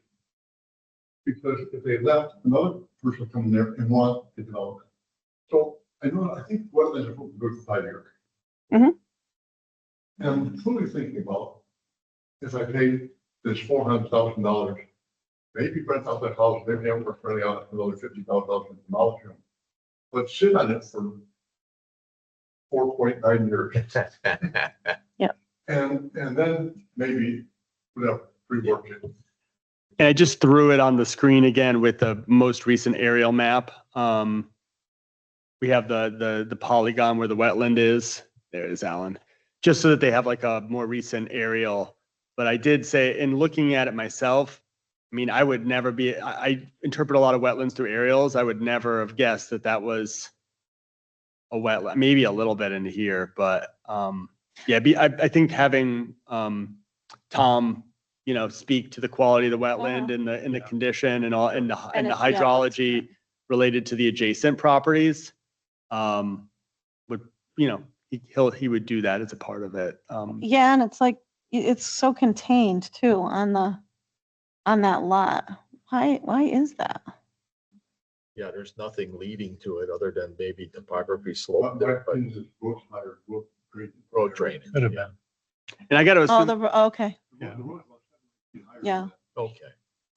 Because if they left, another person will come in there and want the development. So I think wetlands are good for 5 years. Mhm. And I'm truly thinking about if I pay this $400,000, maybe rent out that house, maybe I'm working really out another $50,000 in demolish them. But sit on it for 4.9 years. And then maybe, whatever, rework it. And I just threw it on the screen again with the most recent aerial map. We have the polygon where the wetland is. There it is, Alan. Just so that they have like a more recent aerial. But I did say, in looking at it myself, I mean, I would never be, I interpret a lot of wetlands through aerials. I would never have guessed that that was a wetland, maybe a little bit into here, but yeah, I think having Tom, you know, speak to the quality of the wetland and the condition and all, and the hydrology related to the adjacent properties, would, you know, he would do that as a part of it. Yeah, and it's like, it's so contained too on that lot. Why is that? Yeah, there's nothing leading to it other than maybe topography slope there, but road drainage. Could have yeah. been. And I got to Oh, assume, okay, yeah. Okay,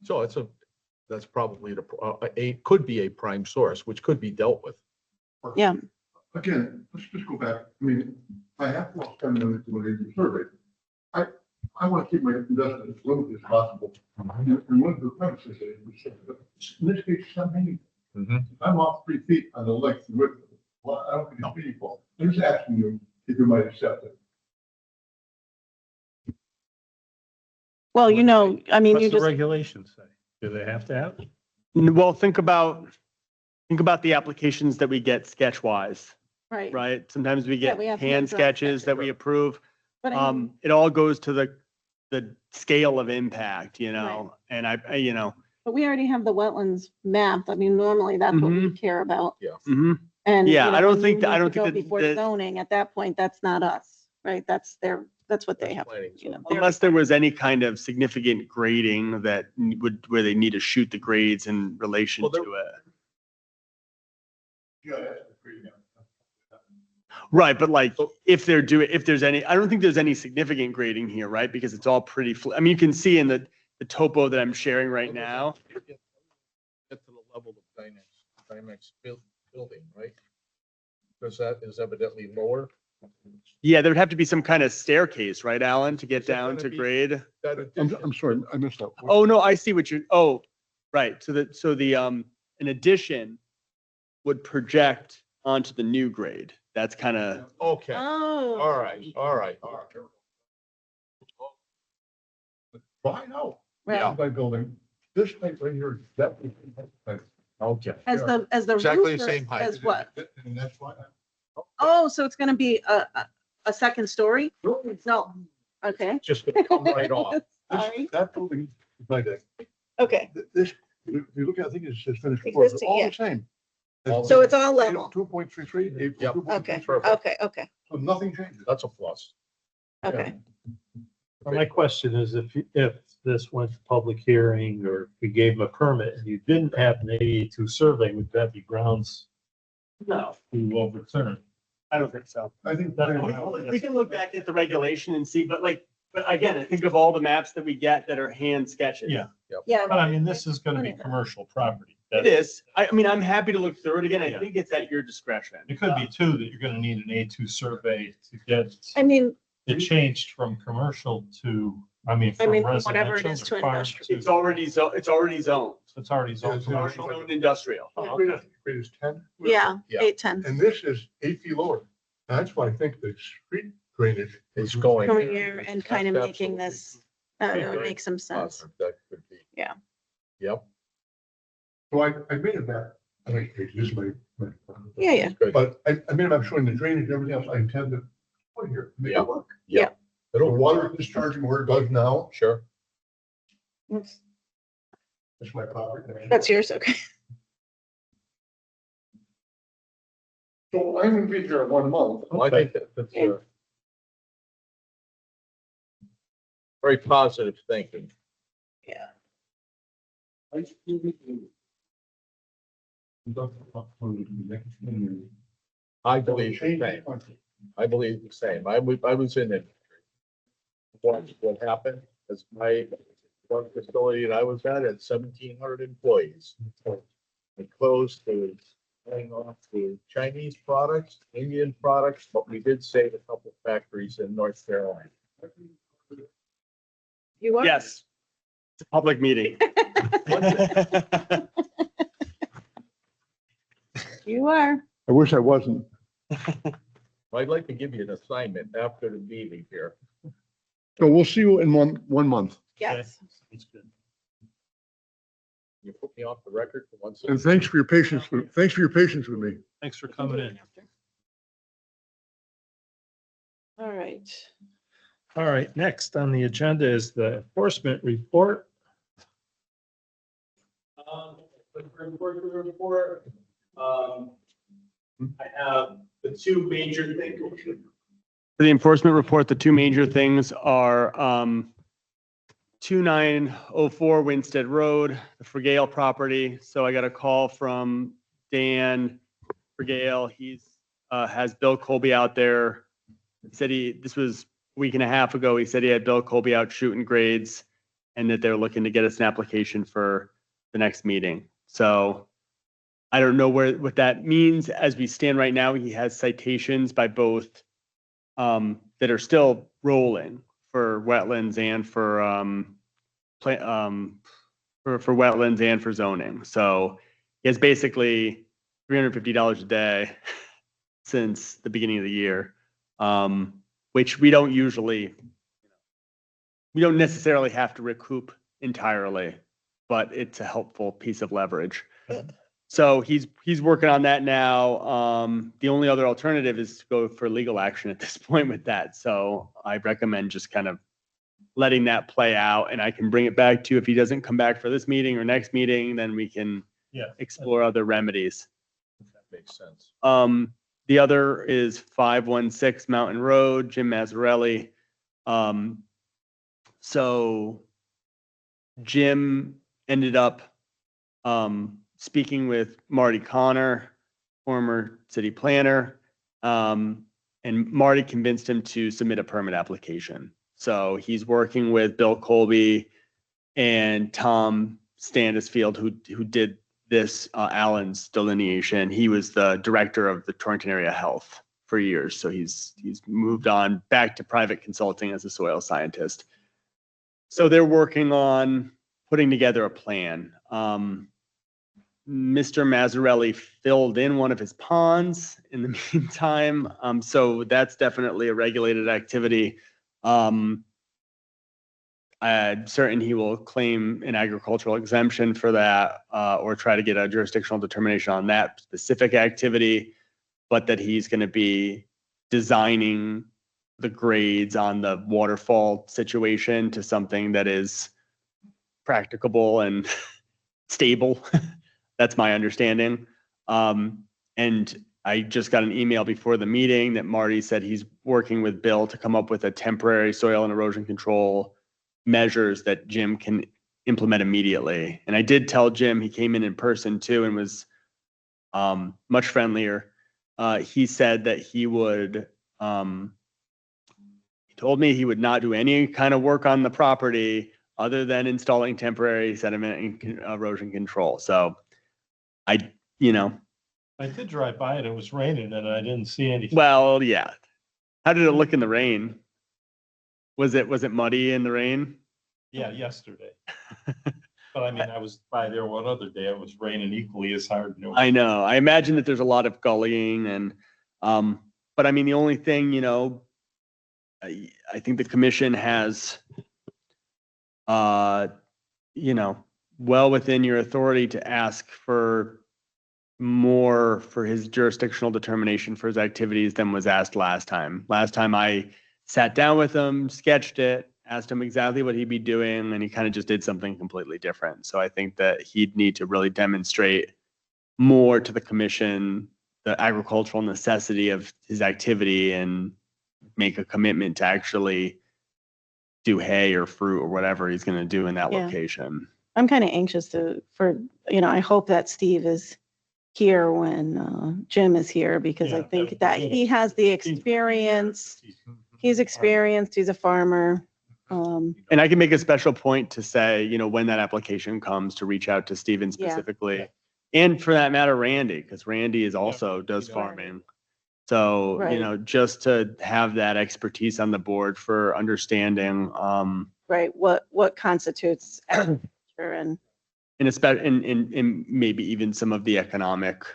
so that's probably could be a prime source, which could be dealt with. Yeah. Again, let's just go back. I mean, I have to spend money to a survey. I want to keep my investment as limited as possible. And one of the premises is, in this case, I'm off 3 feet on the length and width. Well, I don't think it's meaningful. I'm just asking you if you might accept it. Well, you know, I mean, What's you the just, regulations say? Do they have to have? well, think about the applications that we get sketch-wise, right. right? Sometimes we Yeah, get we have hand hand-drawn sketches that we approve. But I mean, It all goes to the scale of impact, you know, and you know. but we already have the wetlands mapped. I mean, normally that's what we care about. Mhm. And, Yeah, you know, I don't when think you that- I need don't to go think that- before that- zoning, at that point, that's not us, right? That's what they have, Planning you know. zone. they're- Unless there was any kind of significant grading that where they need to shoot the grades in relation Well, there- to it. Yeah, that's pretty good. Right, but like, if there's any, I don't think there's any significant grading here, right? Because it's all pretty, I mean, you can see in the topo that I'm sharing right now. Get to the level of Dynex building, right? Because that is evidently lower. Yeah, there'd have to be some kind of staircase, right, Alan, to get Is that down gonna to be- grade? That I'm addition- sorry, I missed that. Oh, no, I see what you're, oh, right. So an addition would project onto the new grade. That's kind of, Okay, Oh. all right. Well, I know. Right. My building, this height right here, that. Okay. As the Exactly roof the or same height. as what? And that's why. Oh, so it's gonna be a second story? No, okay. Just to come right off. Sorry, That building, is like that. okay, This, if you look at, I think it says finished floor, it's Existing, all yeah. the same. so it's all level, 2.33. Yep. okay, Perfect. okay, So nothing changes. That's a plus. okay. Well, my question is if this went to public hearing or if we gave them a permit and you didn't have an 82 survey, would that be grounds? No. To overturn? I don't think so. I think. We can look back at the regulation and see, but again, I think of all the maps that we get that are hand sketches. Yeah. Yeah. But I mean, this is gonna be commercial property. It is. I mean, I'm happy to look through it again. I think it's at your discretion. It could be too, that you're gonna need an A2 survey to get I mean, it changed from commercial to, from whatever it is residential to farm industrial. It's already zoned. It's already Yeah, zoned It's already commercial. zoned industrial. Oh, Grade okay. is 10. yeah, Yeah. 810. And this is 8 feet lower. That's why I think the street drainage. It's going. Coming here and kind of That's making absolutely this, it would very make some sense. positive. That could be. Yeah. Yep. So I made it back. I mean, this is my. Yeah, yeah. Good. But I made it, I'm showing the drainage and everything else. I intend to put here, make Yeah. it work. The It'll, water is discharging where it does now. sure. That's my property. That's yours, okay. So I'm gonna be here 1 month. Well, I think that's very positive thinking. Yeah. I believe the same. I believe the same. I was in it. What happened? Because my one facility that I was at had 1,700 employees. They closed, they was laying off the Chinese products, Indian products, but we did save a couple factories in North Carolina. You are? Yes. It's a public meeting. You are. I wish I wasn't. I'd like to give you an assignment after the meeting here. So we'll see you in one month. Yes. That's good. You put me off the record for one And second. thanks for your patience, thanks for your patience with me. Thanks for coming in. All right. All right, next on the agenda is the enforcement report. I have the two major things. For the enforcement report, the two major things are 2904 Winstead Road, the Frigale property. So I got a call from Dan Frigale. He's has Bill Colby out there. He said this was a week and a half ago. He said he had Bill Colby out shooting grades and that they're looking to get us an application for the next meeting. So I don't know what that means. As we stand right now, he has citations by both that are still rolling for wetlands and for wetlands and for zoning. So he has basically $350 a day since the beginning of the year, which we don't necessarily have to recoup entirely, but it's a helpful piece of leverage. So he's working on that now. The only other alternative is to go for legal action at this point with that. So I recommend just kind of letting that play out, and I can bring it back to you if he doesn't come back for this meeting or next meeting, then we can explore other remedies. That makes sense. The other is 516 Mountain Road, Jim Mazzarelli. So Jim ended up speaking with Marty Connor, former city planner, and Marty convinced him to submit a permit application. So he's working with Bill Colby and Tom Standisfield, who did this Allen's delineation. He was the director of the Torrington Area Health for years. So he's moved on back to private consulting as a soil scientist. So they're working on putting together a plan. Mr. Mazzarelli filled in one of his ponds in the meantime. So that's definitely a regulated activity. I'm certain he will claim an agricultural exemption for that, or try to get a jurisdictional determination on that specific activity, but that he's going to be designing the grades on the waterfall situation to something that is practicable and stable. That's my understanding. And I just got an email before the meeting that Marty said he's working with Bill to come up with a temporary soil and erosion control measures that Jim can implement immediately. And I did tell Jim, he came in person too and was much friendlier. He said that he would, he told me he would not do any kind of work on the property other than installing temporary sediment and erosion control. So I did drive by it. It was raining and I didn't see anything. well, yeah. How did it look in the rain? Was it muddy in the rain? Yeah, yesterday. But I mean, I was by there one other day. It was raining equally as hard. I know. I imagine that there's a lot of gullying and, but I mean, the only thing, I think the commission has, well within your authority to ask for more for his jurisdictional determination for his activities than was asked last time. Last time I sat down with him, sketched it, asked him exactly what he'd be doing, and he kind of just did something completely different. So I think that he'd need to really demonstrate more to the commission the agricultural necessity of his activity and make a commitment to actually do hay or fruit or whatever he's going to do in that Yeah. location. I'm kind of anxious I hope that Steve is here when Jim is here, because I Yeah, think that that would be he has the experience. He's experienced, he's a farmer. And I can make a special point to say, you know, when that application comes, to reach out to Steven Yeah. specifically. And for that matter, Randy, because Randy is also does Yeah. farming. So, you Right. know, just to have that expertise on the board for understanding, Right, what constitutes agriculture and, and especially, and maybe even some of the economic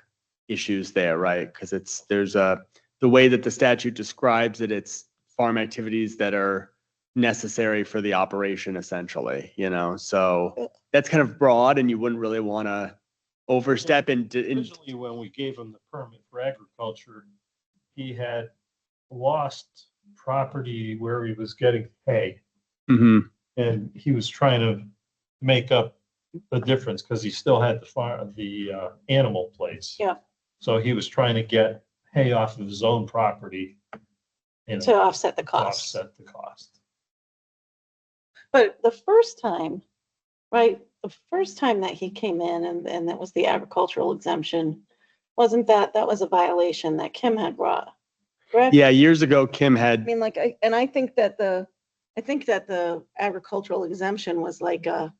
issues there, right? Because the way that the statute describes it, it's farm activities that are necessary for the operation essentially, you know? So that's kind of broad and you wouldn't really want to overstep into, Originally, when we gave him the permit for agriculture, he had lost property where he was getting hay. Mhm. And he was trying to make up the difference because he still had the animal place. Yeah. So he was trying to get hay off of his own property, you know, to offset the to cost. offset the cost. But the first time, right, the first time that he came in and that was the agricultural exemption, wasn't that was a violation that Kim had brought, correct? Yeah, years ago, Kim I had, mean, like, I think that the agricultural exemption was like a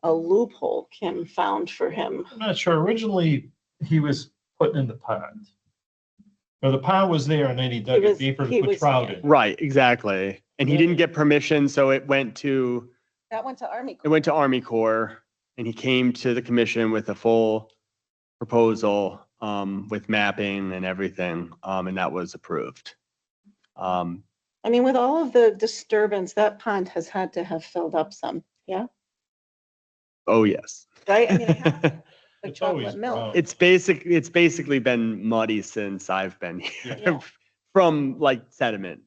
loophole Kim found for him. I'm not sure. Originally, he was putting in the pond. Or the pond was there and then he dug He it was- deeper he to put was- trout yeah. in. right, exactly. And he didn't get permission, so it went to That went to Army It went to Army Corps and he came to the commission with a full proposal with mapping and everything, and that was approved. Um, I mean, with all of the disturbance, that pond has had to have filled up some, yeah, oh, yes. right? I mean, it has to, like It's always chocolate milk. brown. It's basically been muddy since I've been here Yeah. from like sediment.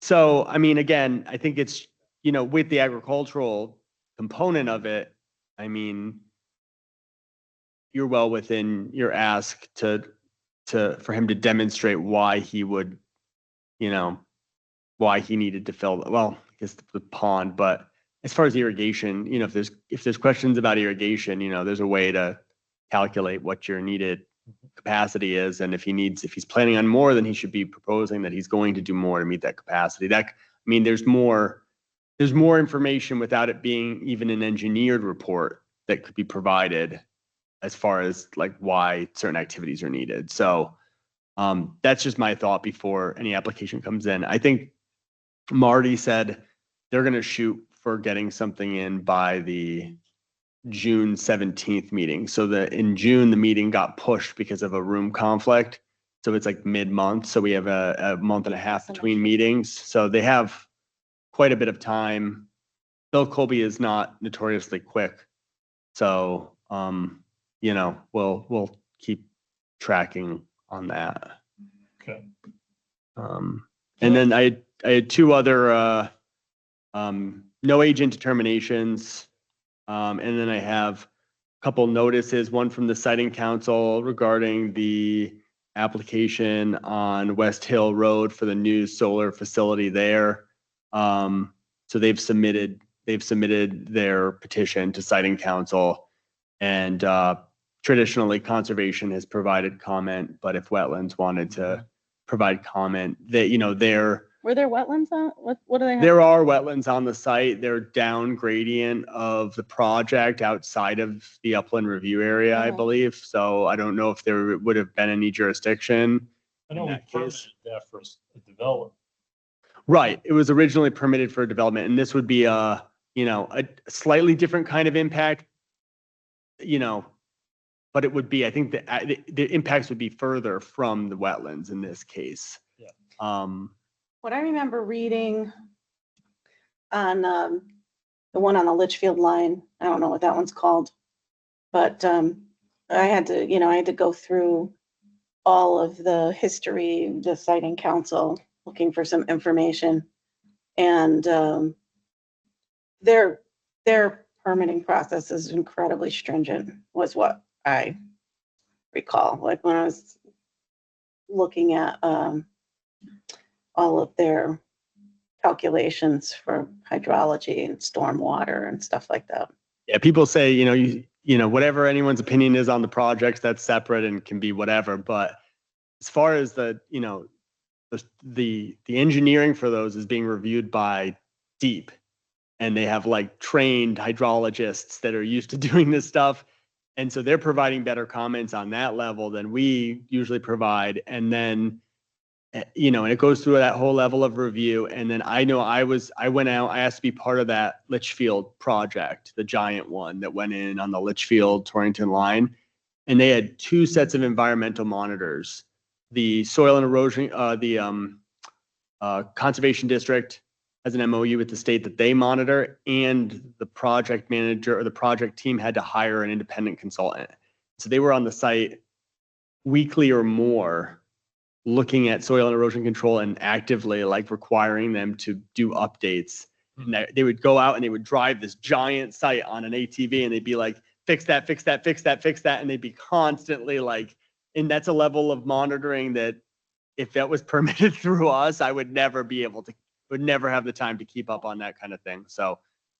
So, I mean, again, I think it's, you know, with the agricultural component of it, I mean, you're well within your ask for him to demonstrate why he would, you know, why he needed to fill, well, I guess the pond, but as far as irrigation, you know, if there's questions about irrigation, you know, there's a way to calculate what your needed capacity is. And if he's planning on more, then he should be proposing that he's going to do more to meet that capacity. I mean, there's more information without it being even an engineered report that could be provided as far as like why certain activities are needed. So that's just my thought before any application comes in. I think Marty said they're going to shoot for getting something in by the June 17th meeting. So in June, the meeting got pushed because of a room conflict. So it's like mid-month. So we have a month and a half between meetings. So they have quite a bit of time. Bill Colby is not notoriously quick. So, you know, we'll keep tracking on that. Okay. And then I had two other no agent determinations. And then I have a couple notices, one from the Siting Council regarding the application on West Hill Road for the new solar facility there. So they've submitted their petition to Siting Council, and traditionally conservation has provided comment, but if wetlands wanted to provide comment, that, you know, Were there wetlands on, what do they have? there are wetlands on the site. They're down gradient of the project outside of the upland review area, I Mhm. believe. So I don't know if there would have been any jurisdiction. I know In we that permitted case. that for a development. Right. It was originally permitted for development, and this would be a slightly different kind of impact, you know, but it would be, I think the impacts would be further from the wetlands in this case. Yeah. What I remember reading on the one on the Litchfield line, I don't know what that one's called, but I had to go through all of the history, the Siting Council, looking for some information. And their permitting process is incredibly stringent, was what I recall. Like when I was looking at all of their calculations for hydrology and stormwater and stuff like that. Yeah, people say, you know, whatever anyone's opinion is on the projects, that's separate and can be whatever. But as far as the engineering for those is being reviewed by deep. And they have like trained hydrologists that are used to doing this stuff. And so they're providing better comments on that level than we usually provide. And then, you know, and it goes through that whole level of review. And then I know I went out, I asked to be part of that Litchfield project, the giant one that went in on the Litchfield Torrington line. And they had 2 sets of environmental monitors, the soil and erosion, conservation district has an MOU with the state that they monitor, and the project manager or the project team had to hire an independent consultant. So they were on the site weekly or more looking at soil and erosion control and actively like requiring them to do updates. And they would go out and they would drive this giant site on an ATV and they'd be like, fix that, fix that, fix that, fix that. And they'd be constantly like, and that's a level of monitoring that if that was permitted through us, I would never be able to, would never have the time to keep up on that kind of thing. So,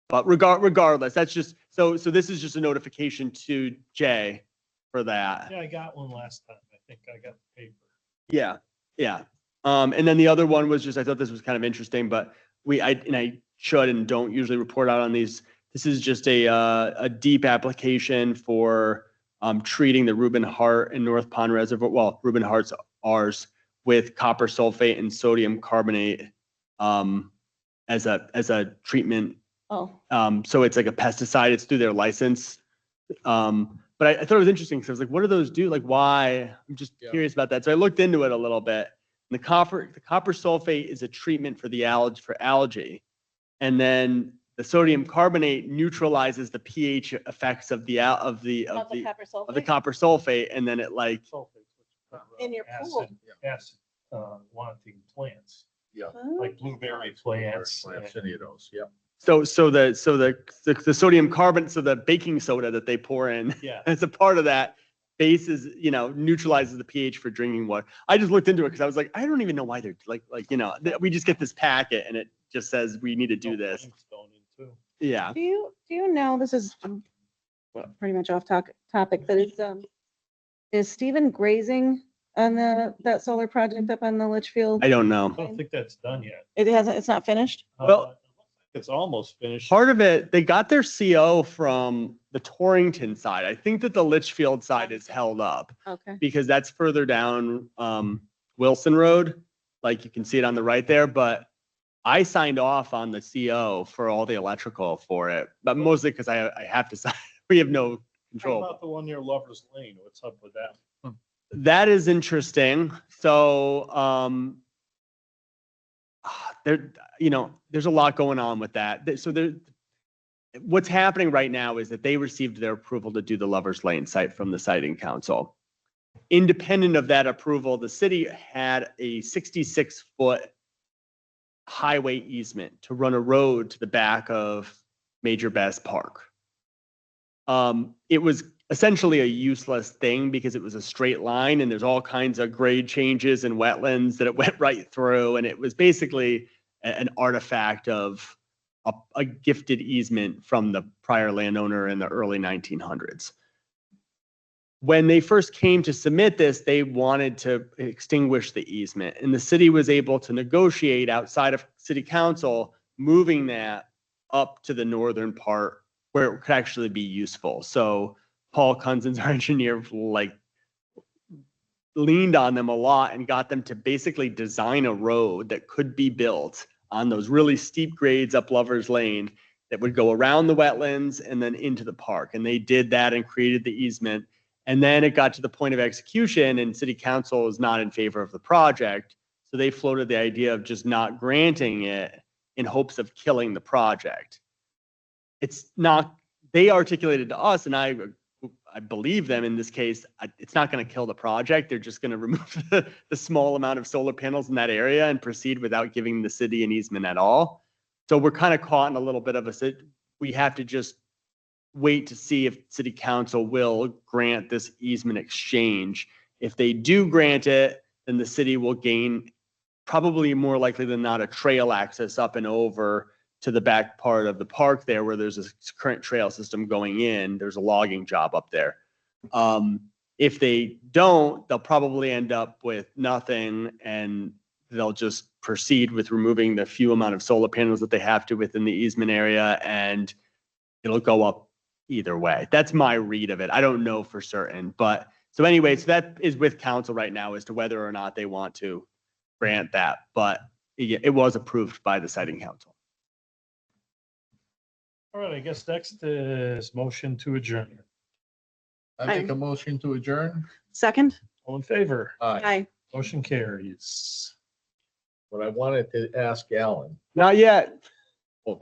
but regardless, that's just, so this is just a notification to Jay for that. Yeah, I got one last time. I think I got the paper. Yeah, yeah. And then the other one was just, I thought this was kind of interesting, but I should and don't usually report out on these. This is just a deep application for treating the Reuben Hart and North Pond Reservoir. Well, Reuben Hart's ours with copper sulfate and sodium carbonate as a treatment. Oh, So it's like a pesticide. It's through their license. But I thought it was interesting because I was like, what do those do? Like, why? I'm just curious about that. So I looked into it a little bit. And the copper sulfate is a treatment for algae. And then the sodium carbonate neutralizes the pH effects of the copper sulfate. And then it like, In your pool. Acid wanting plants, Yeah. like blueberry plants. Plants, any of those, yeah. so the sodium carbonate, so the baking soda that they pour in Yeah. as a part of that bases, neutralizes the pH for drinking water. I just looked into it because I was like, I don't even know why they're like, we just get this packet and it just says we need to do this. Limestone in too. Yeah. do you know, this is pretty much off topic, but is Stephen grazing on that solar project up on the Litchfield? I don't know. I don't think that's done yet. It's not finished? Well, it's almost finished. Part of it, they got their CO from the Torrington side. I think that the Litchfield side is held up Okay. because that's further down Wilson Road. Like you can see it on the right there, but I signed off on the CO for all the electrical for it, but mostly because I have to sign. We have no How control. about the one near Lover's Lane? What's up with that? That is interesting. So, there's a lot going on with that. So what's happening right now is that they received their approval to do the Lover's Lane site from the siting council. Independent of that approval, the city had a 66-foot highway easement to run a road to the back of Major Bass Park. It was essentially a useless thing because it was a straight line and there's all kinds of grade changes and wetlands that it went right through. And it was basically an artifact of a gifted easement from the prior landowner in the early 1900s. When they first came to submit this, they wanted to extinguish the easement, and the city was able to negotiate outside of city council, moving that up to the northern part where it could actually be useful. So Paul Cousins, our engineer, leaned on them a lot and got them to basically design a road that could be built on those really steep grades up Lover's Lane that would go around the wetlands and then into the park. And they did that and created the easement. And then it got to the point of execution and city council is not in favor of the project. So they floated the idea of just not granting it in hopes of killing the project. It's not, they articulated to us, and I believe them in this case, it's not going to kill the project. They're just going to remove the small amount of solar panels in that area and proceed without giving the city an easement at all. So we're kind of caught in a little bit of we have to just wait to see if city council will grant this easement exchange. If they do grant it, then the city will gain, probably more likely than not, a trail access up and over to the back part of the park there where there's a current trail system going in. There's a logging job up there. If they don't, they'll probably end up with nothing and they'll just proceed with removing the few amount of solar panels that they have to within the easement area, and it'll go up either way. That's my read of it. I don't know for certain, but so anyway, so that is with council right now as to whether or not they want to grant that, but it was approved by the siting council. All right, I guess next is motion to adjourn. I make a motion to adjourn. Second? All in favor? Aye. Aye. Motion carries. But I wanted to ask Alan. Not yet. Oh.